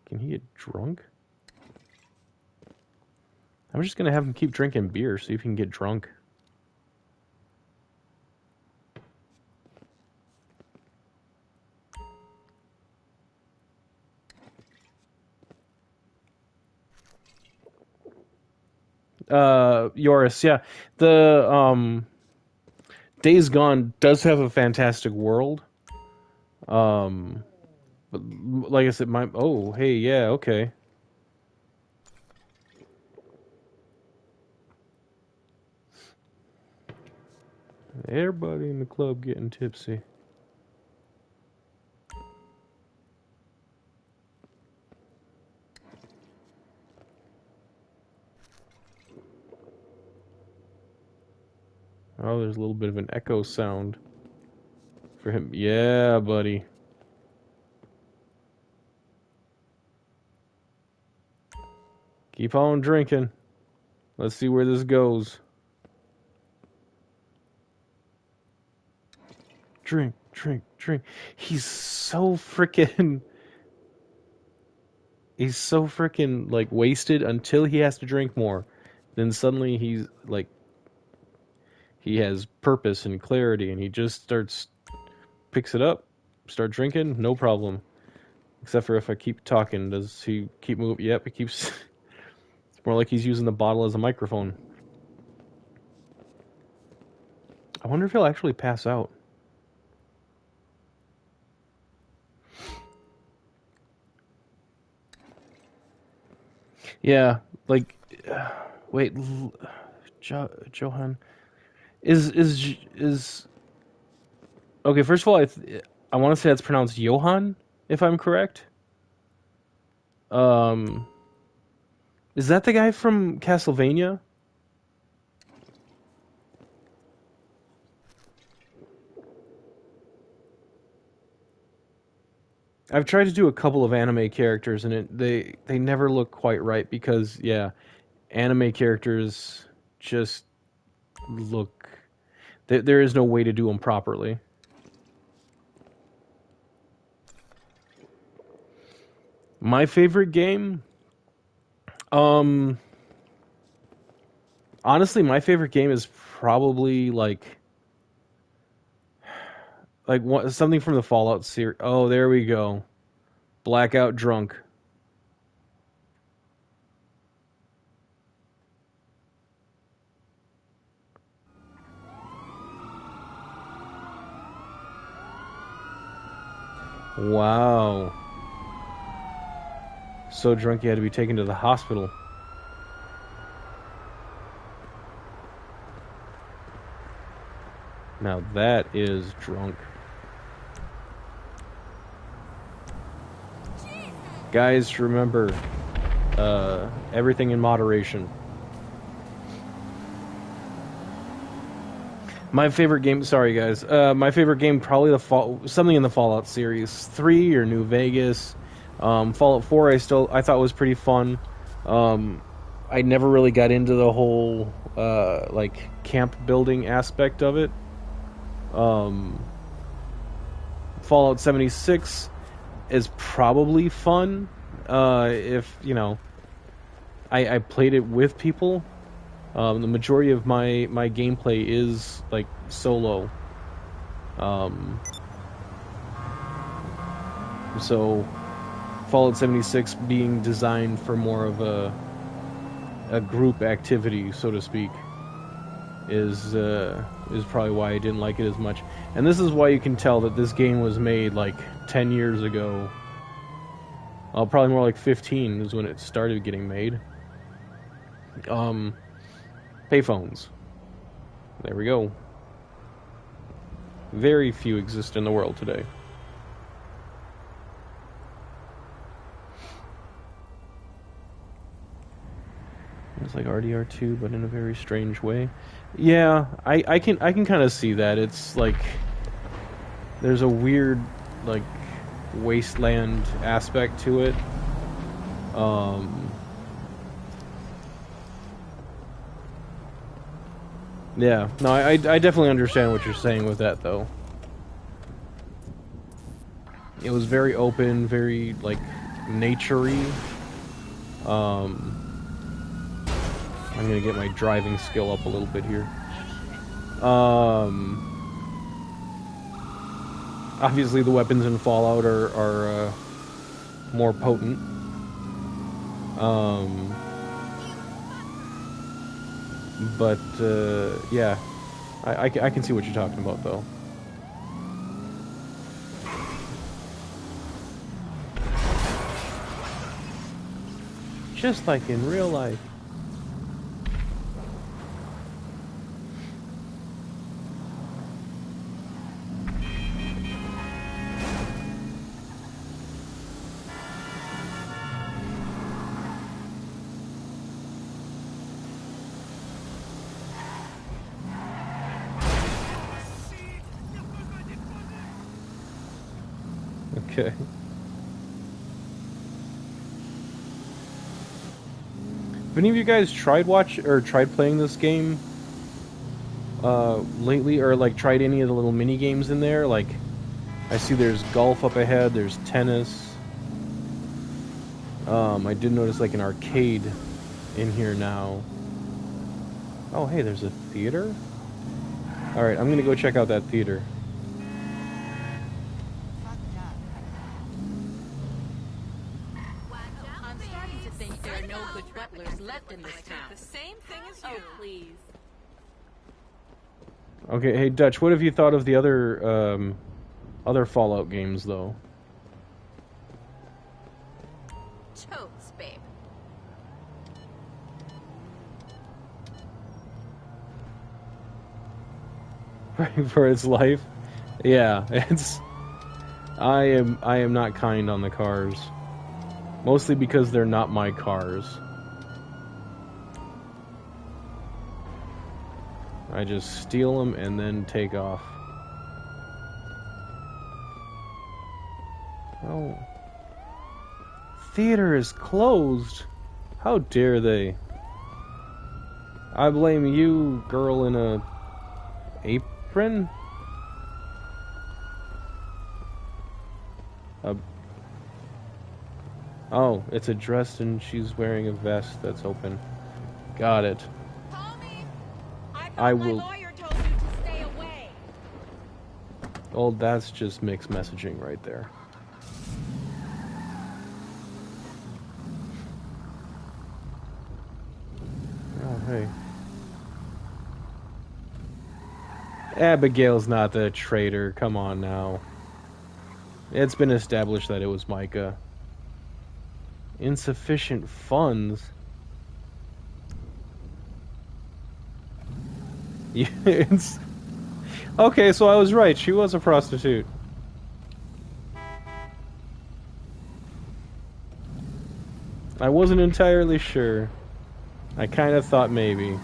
Can he get drunk? I'm just gonna have him keep drinking beer, see if he can get drunk. Yoris, yeah. The Days Gone does have a fantastic world. But like I said, oh, hey, yeah, okay. Everybody in the club getting tipsy. Oh, there's a little bit of an echo sound for him. Yeah, buddy. Keep on drinking. Let's see where this goes. Drink, drink, drink. He's so freaking like wasted until he has to drink more. Then suddenly he's like he has purpose and clarity and he just picks it up, start drinking, no problem. Except for if I keep talking, does he keep moving? Yep, he keeps it's more like he's using the bottle as a microphone. I wonder if he'll actually pass out. Yeah, like wait, Johan is okay. First of all, I want to say that's pronounced Johan, if I'm correct. Um, is that the guy from Castlevania? I've tried to do a couple of anime characters, and they never look quite right because yeah, anime characters just look. There is no way to do them properly. My favorite game, honestly, my favorite game is probably like something from the Fallout series. Oh, there we go. Blackout Drunk. Wow. So drunk you had to be taken to the hospital. Now that is drunk. Guys, remember, everything in moderation. My favorite game, sorry guys, my favorite game probably something in the Fallout series, 3 or New Vegas. Fallout 4 I thought was pretty fun. I never really got into the whole like camp building aspect of it. Fallout 76 is probably fun if you know I played it with people. The majority of my gameplay is like solo. So Fallout 76 being designed for more of a group activity, so to speak, is probably why I didn't like it as much. And this is why you can tell that this game was made like 10 years ago. Probably more like 15 is when it started getting made. Payphones. There we go. Very few exist in the world today. It's like RDR2, but in a very strange way. Yeah, I can kind of see that. It's like there's a weird like wasteland aspect to it. Yeah, no, I definitely understand what you're saying with that though. It was very open, very like nature-y. I'm gonna get my driving skill up a little bit here. Obviously the weapons in Fallout are more potent. But yeah, I can see what you're talking about though. Just like in real life. Okay. Have any of you guys tried playing this game lately, or like tried any of the little mini games in there? Like, I see there's golf up ahead, there's tennis. I did notice like an arcade in here now. Oh, hey, there's a theater? Alright, I'm gonna go check out that theater. I'm starting to think there are no good butlers left in this town. The same thing as you. Oh, please. Okay, hey Dutch, what have you thought of the other Fallout games though? Totes, babe. For its life? Yeah, it's I am not kind on the cars. Mostly because they're not my cars. I just steal them and then take off. Oh. Theater is closed. How dare they? I blame you, girl in a apron? Oh, it's a dress and she's wearing a vest that's open. Got it. Call me. I will. My lawyer told you to stay away. Oh, that's just mixed messaging right there. Oh, hey. Abigail's not the traitor. Come on now. It's been established that it was Micah. Insufficient funds? It's... Okay, so I was right. She was a prostitute. I wasn't entirely sure. I kind of thought maybe.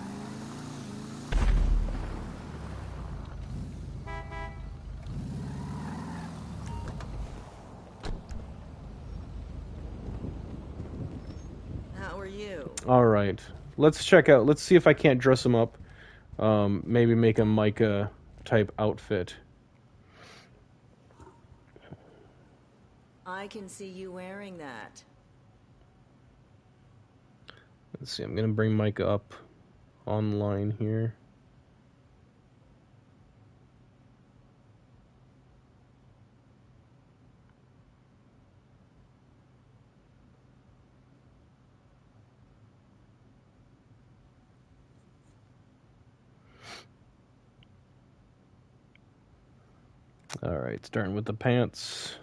How are you? Alright. Let's check out. Let's see if I can't dress him up. Maybe make a Micah type outfit. I can see you wearing that. Let's see. I'm going to bring Micah up online here. Alright, starting with the pants.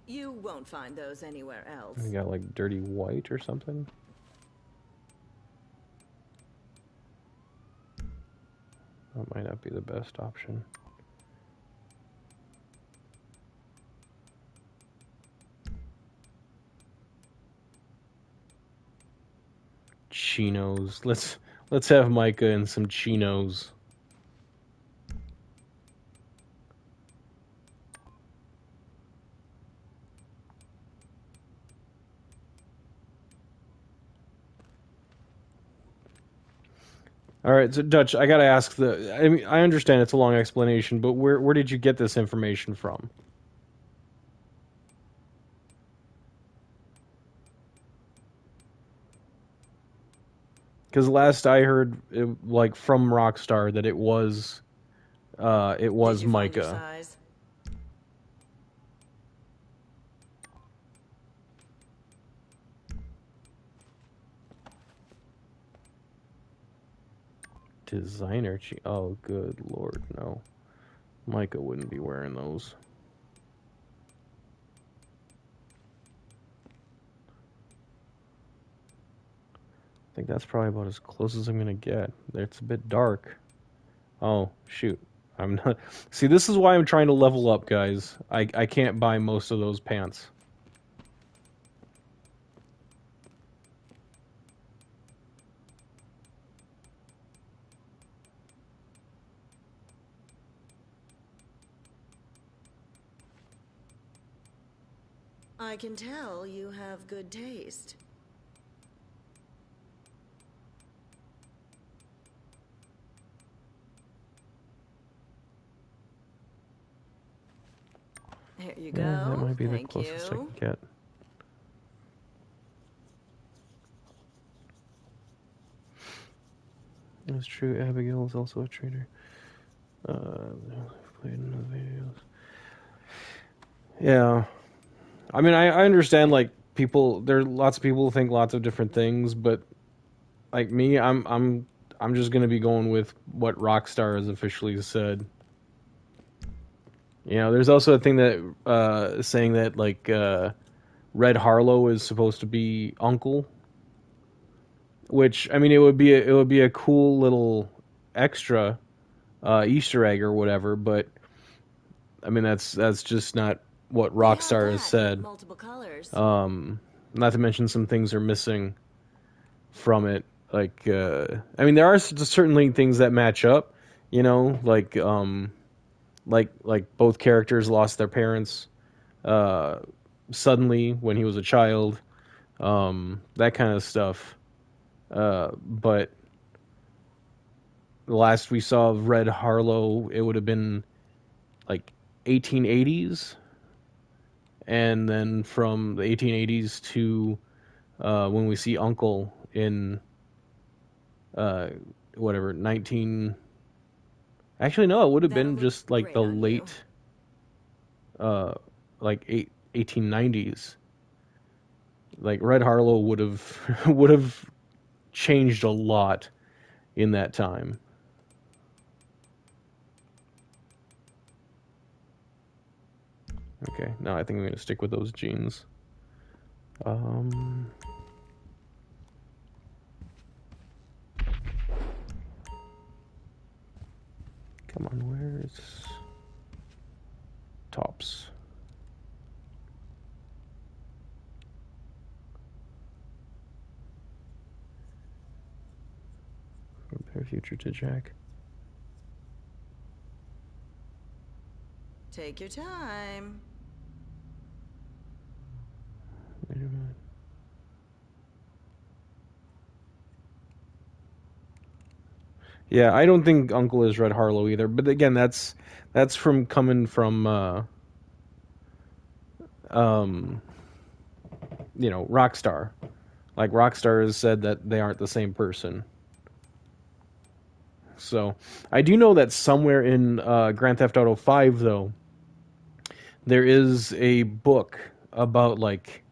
You won't find those anywhere else. We got like dirty white or something. That might not be the best option. Chinos. Let's have Micah in some chinos. All right, so Dutch, I gotta ask I mean, I understand it's a long explanation, but where did you get this information from? Because last I heard, like from Rockstar, that it was Did you find your Micah. size? Designer oh, good lord, no. Micah wouldn't be wearing those. I think that's probably about as close as I'm gonna get. It's a bit dark. Oh, shoot. I'm not. See, this is why I'm trying to level up, guys. I can't buy most of those pants. I can tell you have good taste. Here you go. Yeah, that might be the Thank closest I you. can get. It's true. Abigail is also a traitor. Played in the videos. Yeah, I mean, I understand like people. There are lots of people who think lots of different things, but like me, I'm just gonna be going with what Rockstar has officially said. You know, there's also a thing that saying that like Red Harlow is supposed to be Uncle, which I mean it would be a cool little extra Easter egg or whatever, but I mean that's just not what We have Rockstar has that in said. multiple colors. Not to mention some things are missing from it. Like I mean there are certainly things that match up, you know, like both characters lost their parents suddenly when he was a child, that kind of stuff. But the last we saw of Red Harlow, it would have been like 1880s, and then from the 1880s to when we see Uncle in whatever 19. Actually, no, it would have That'll been look just like great the on you. late, like 1890s. Like Red Harlow would have would have changed a lot in that time. Okay, now I think I'm gonna stick with those jeans. Come on, where's tops? Compare future to Jack. Take your time. Wait a minute. Yeah, I don't think Uncle is Red Harlow either. But again, that's from coming from you know, Rockstar. Like Rockstar has said that they aren't the same person. So I do know that somewhere in Grand Theft Auto 5 though, there is a book about like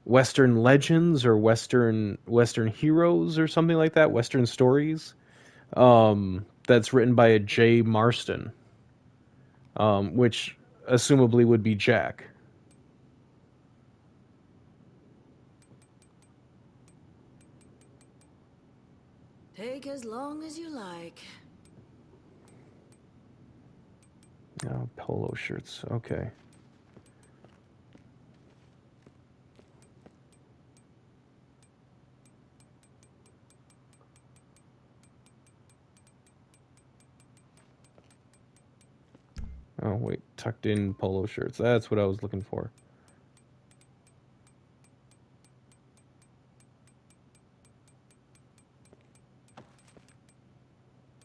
Western legends or Western heroes or something like that, Western stories. That's written by a J. Marston, which assumably would be Jack. Take as long as you like. Oh, polo shirts. Okay. Oh, wait. Tucked in polo shirts. That's what I was looking for.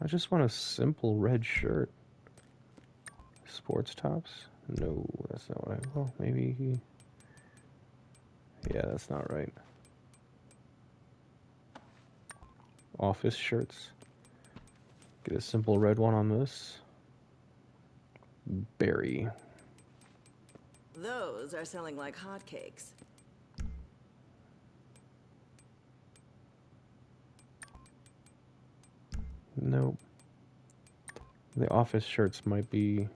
I just want a simple red shirt. Sports tops? No, that's not what I... Well, maybe... Yeah, that's not right. Office shirts. Get a simple red one on this. Berry. Those are selling like hotcakes. Nope. The office shirts might be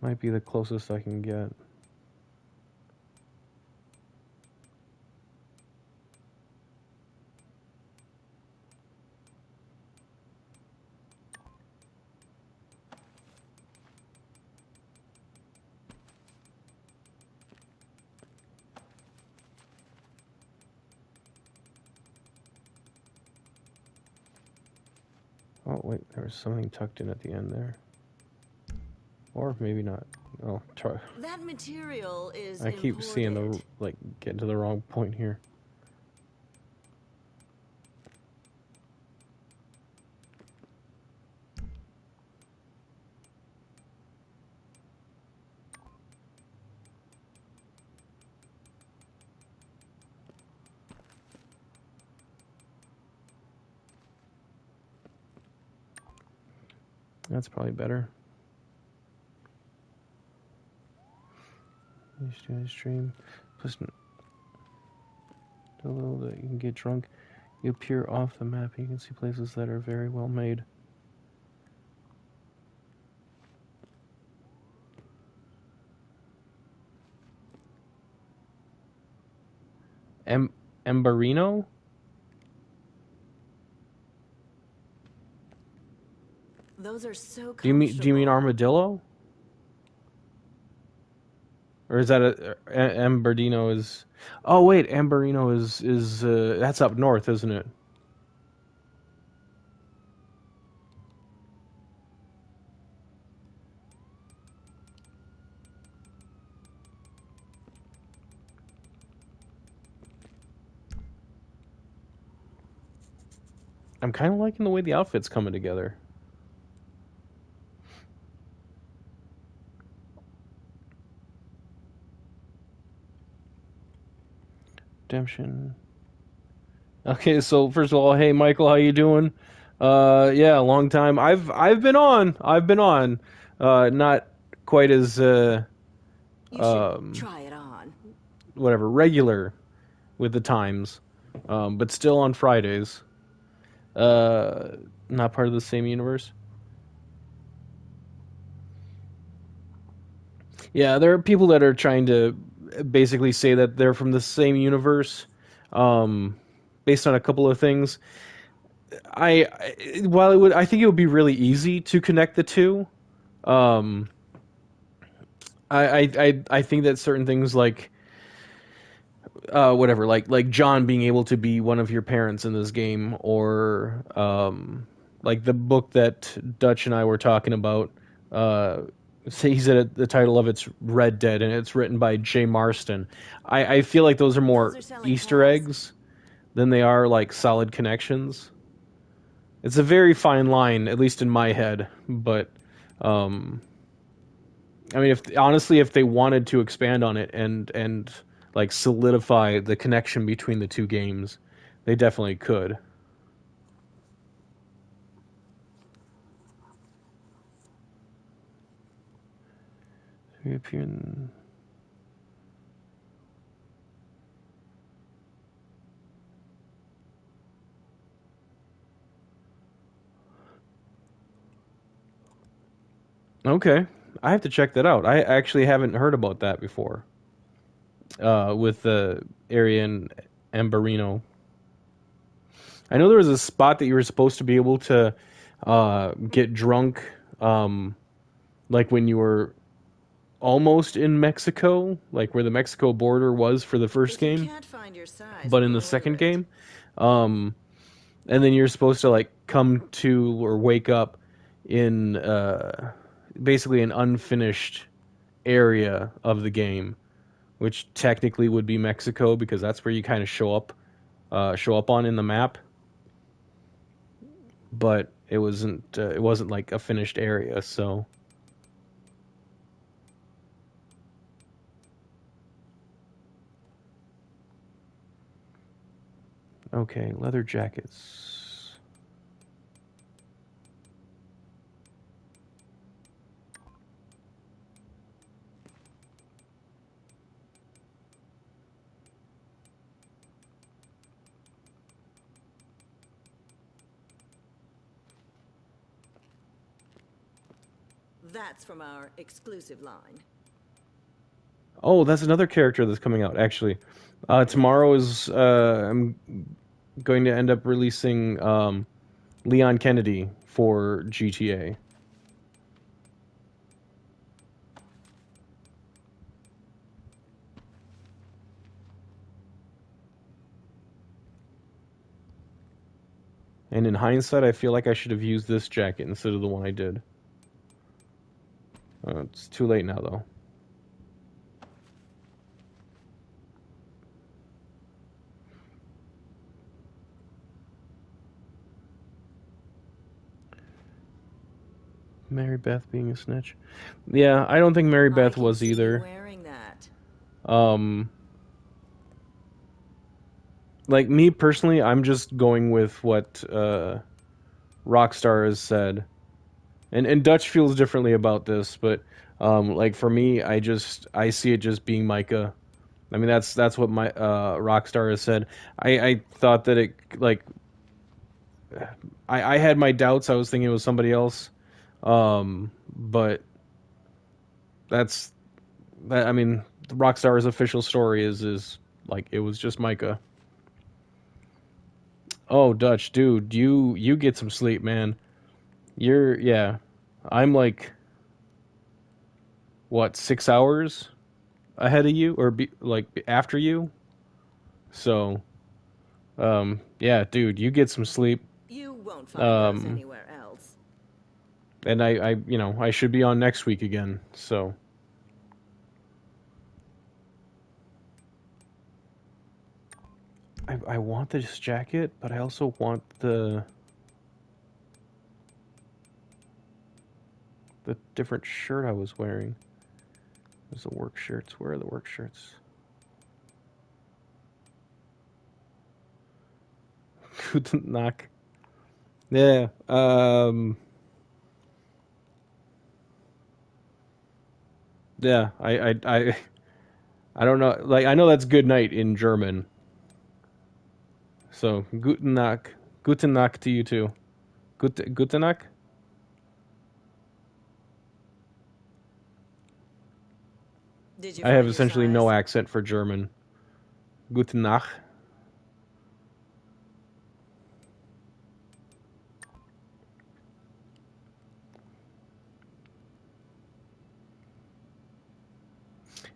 the closest I can get. Oh, wait, there was something tucked in at the end there. Or maybe not. Oh, try. That material is I keep seeing the, like, getting to the wrong point here. That's probably better. Stream. Listen, a little that you can get drunk. You appear off the map and you can see places that are very well made. Emberino? Those are so Do you mean armadillo? Or is that Emberino is? Oh wait, Emberino is that's up north, isn't it? I'm kind of liking the way the outfit's coming together. Redemption. Okay, so first of all, hey Michael, how you doing? Yeah, long time. I've been on. Not quite as You should try it on. whatever, regular with the times, but still on Fridays. Not part of the same universe. Yeah, there are people that are trying to basically say that they're from the same universe, based on a couple of things. I think it would be really easy to connect the two. Um, I think that certain things like whatever, like John being able to be one of your parents in this game, or like the book that Dutch and I were talking about. He said the title of it's Red Dead, and it's written by Jay Marston. I feel like those are more Easter eggs than they are like solid connections. It's a very fine line, at least in my head. But I mean, if they wanted to expand on it and like solidify the connection between the two games, they definitely could. European. Okay, I have to check that out. I actually haven't heard about that before. With the area in Amberino. I know there was a spot that you were supposed to be able to get drunk, like when you were almost in Mexico, like where the Mexico border was for the first game, Can't find your size, but in we'll the order second it. game, and then you're supposed to like come to or wake up in basically an unfinished area of the game, which technically would be Mexico because that's where you kind of show up on in the map. But it wasn't like a finished area, so. Okay, leather jackets. That's from our exclusive line. Oh, that's another character that's coming out, actually. Tomorrow is, I'm going to end up releasing Leon Kennedy for GTA. And in hindsight, I feel like I should have used this jacket instead of the one I did. It's too late now, though. Mary Beth being a snitch. Yeah, I don't think Mary Beth was either. Wearing that. Like me personally, I'm just going with what Rockstar has said. And Dutch feels differently about this, but like for me, I see it just being Micah. I mean, that's what my Rockstar has said. I thought that it like I had my doubts. I was thinking it was somebody else, but that's that. I mean, Rockstar's official story is like it was just Micah. Oh, Dutch, dude, you get some sleep, man. Yeah. I'm like what 6 hours ahead of you, or like after you. So, yeah, dude, you get some sleep. You won't find those anywhere else. And I should be on next week again. So, I want this jacket, but I also want the different shirt I was wearing. There's the work shirts. Where are the work shirts? Guten Nacht. Yeah. Yeah. I don't know. Like I know that's good night in German. So Guten Nacht. Guten Nacht to you too. Guten Nacht. Did you I have find your essentially size? no accent for German. Guten Nacht.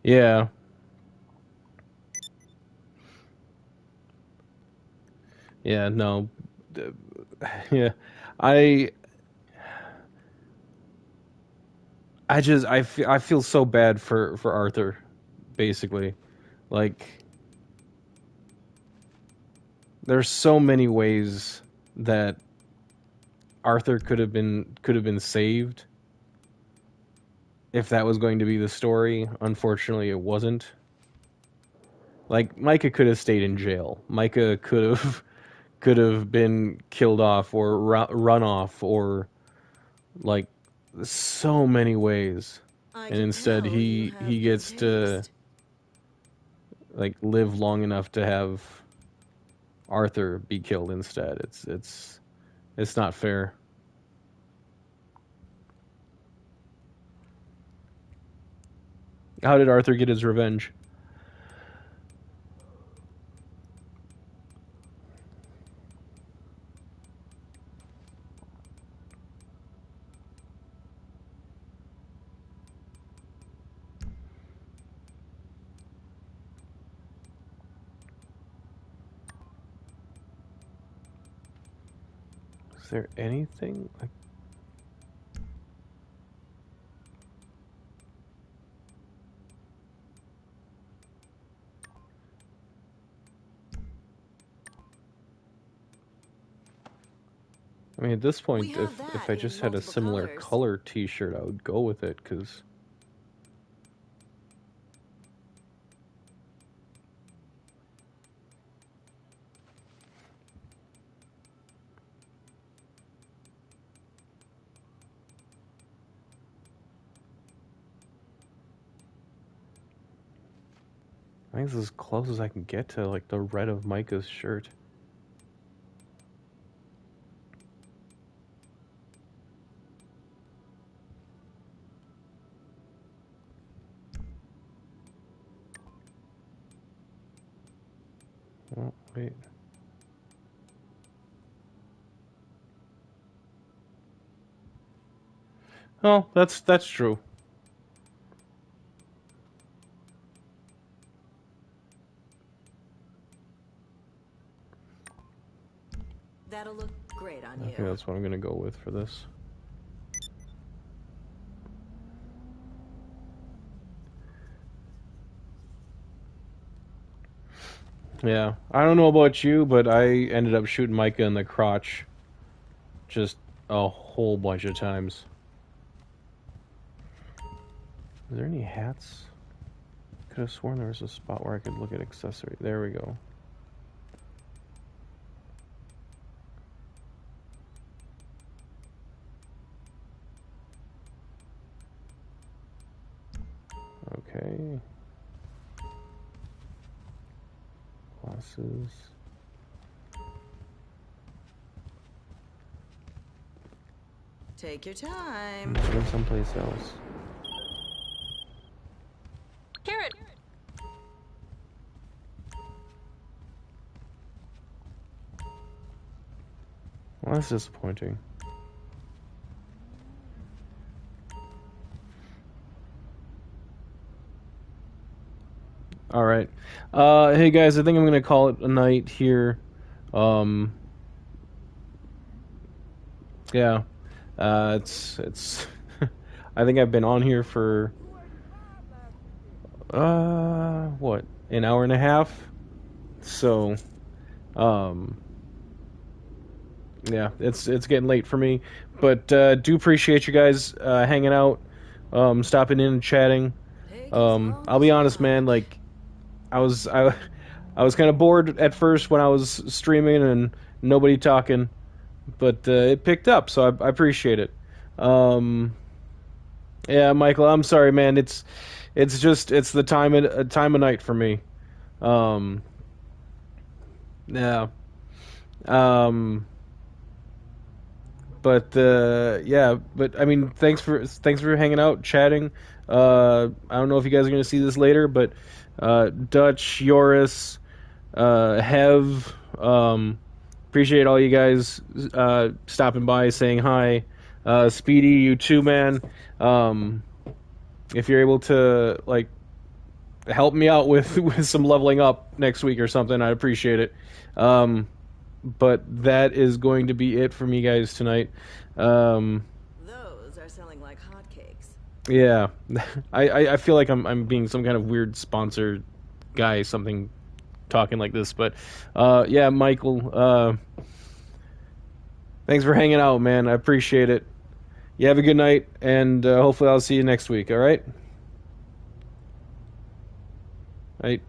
Yeah. Yeah, no. Yeah. I I feel so bad for Arthur, basically. Like there's so many ways that Arthur could have been saved if that was going to be the story. Unfortunately, it wasn't. Like Micah could have stayed in jail. Micah could have been killed off or run off or like so many ways. And instead he gets to like live long enough to have Arthur be killed instead. It's not fair. How did Arthur get his revenge? Is there anything like I mean, at this point, if I just had a similar color T-shirt, I would go with it, because I think this is as close as I can get to like the red of Micah's shirt. Oh, wait. Oh, that's true. That'll look Great on Okay, you. that's what I'm gonna go with for this. Yeah, I don't know about you, but I ended up shooting Micah in the crotch just a whole bunch of times. Is there any hats? Could have sworn there was a spot where I could look at accessory. There we go. Okay. Glasses. Take your time. Put them someplace else. Carrot. Well, that's disappointing. All right. Hey guys, I think I'm gonna call it a night here. Yeah. It's. I think I've been on here for what, an hour and a half. So, yeah, it's getting late for me, but do appreciate you guys hanging out, stopping in and chatting. I'll be honest, man. Like, I was kind of bored at first when I was streaming and nobody talking, but it picked up, so I appreciate it. Yeah, Michael, I'm sorry, man. It's the time of night for me. Yeah. Um, but yeah, but I mean, thanks for hanging out, chatting. I don't know if you guys are gonna see this later, but Dutch, Yoris, Hev, appreciate all you guys stopping by, saying hi. Speedy, you too, man. If you're able to like help me out with with some leveling up next week or something, I'd appreciate it. But that is going to be it from you guys tonight. Those are selling like hotcakes. Yeah, I feel like I'm being some kind of weird sponsored guy, something talking like this. But yeah, Michael, thanks for hanging out, man. I appreciate it. You have a good night, and hopefully I'll see you next week. All right. All right.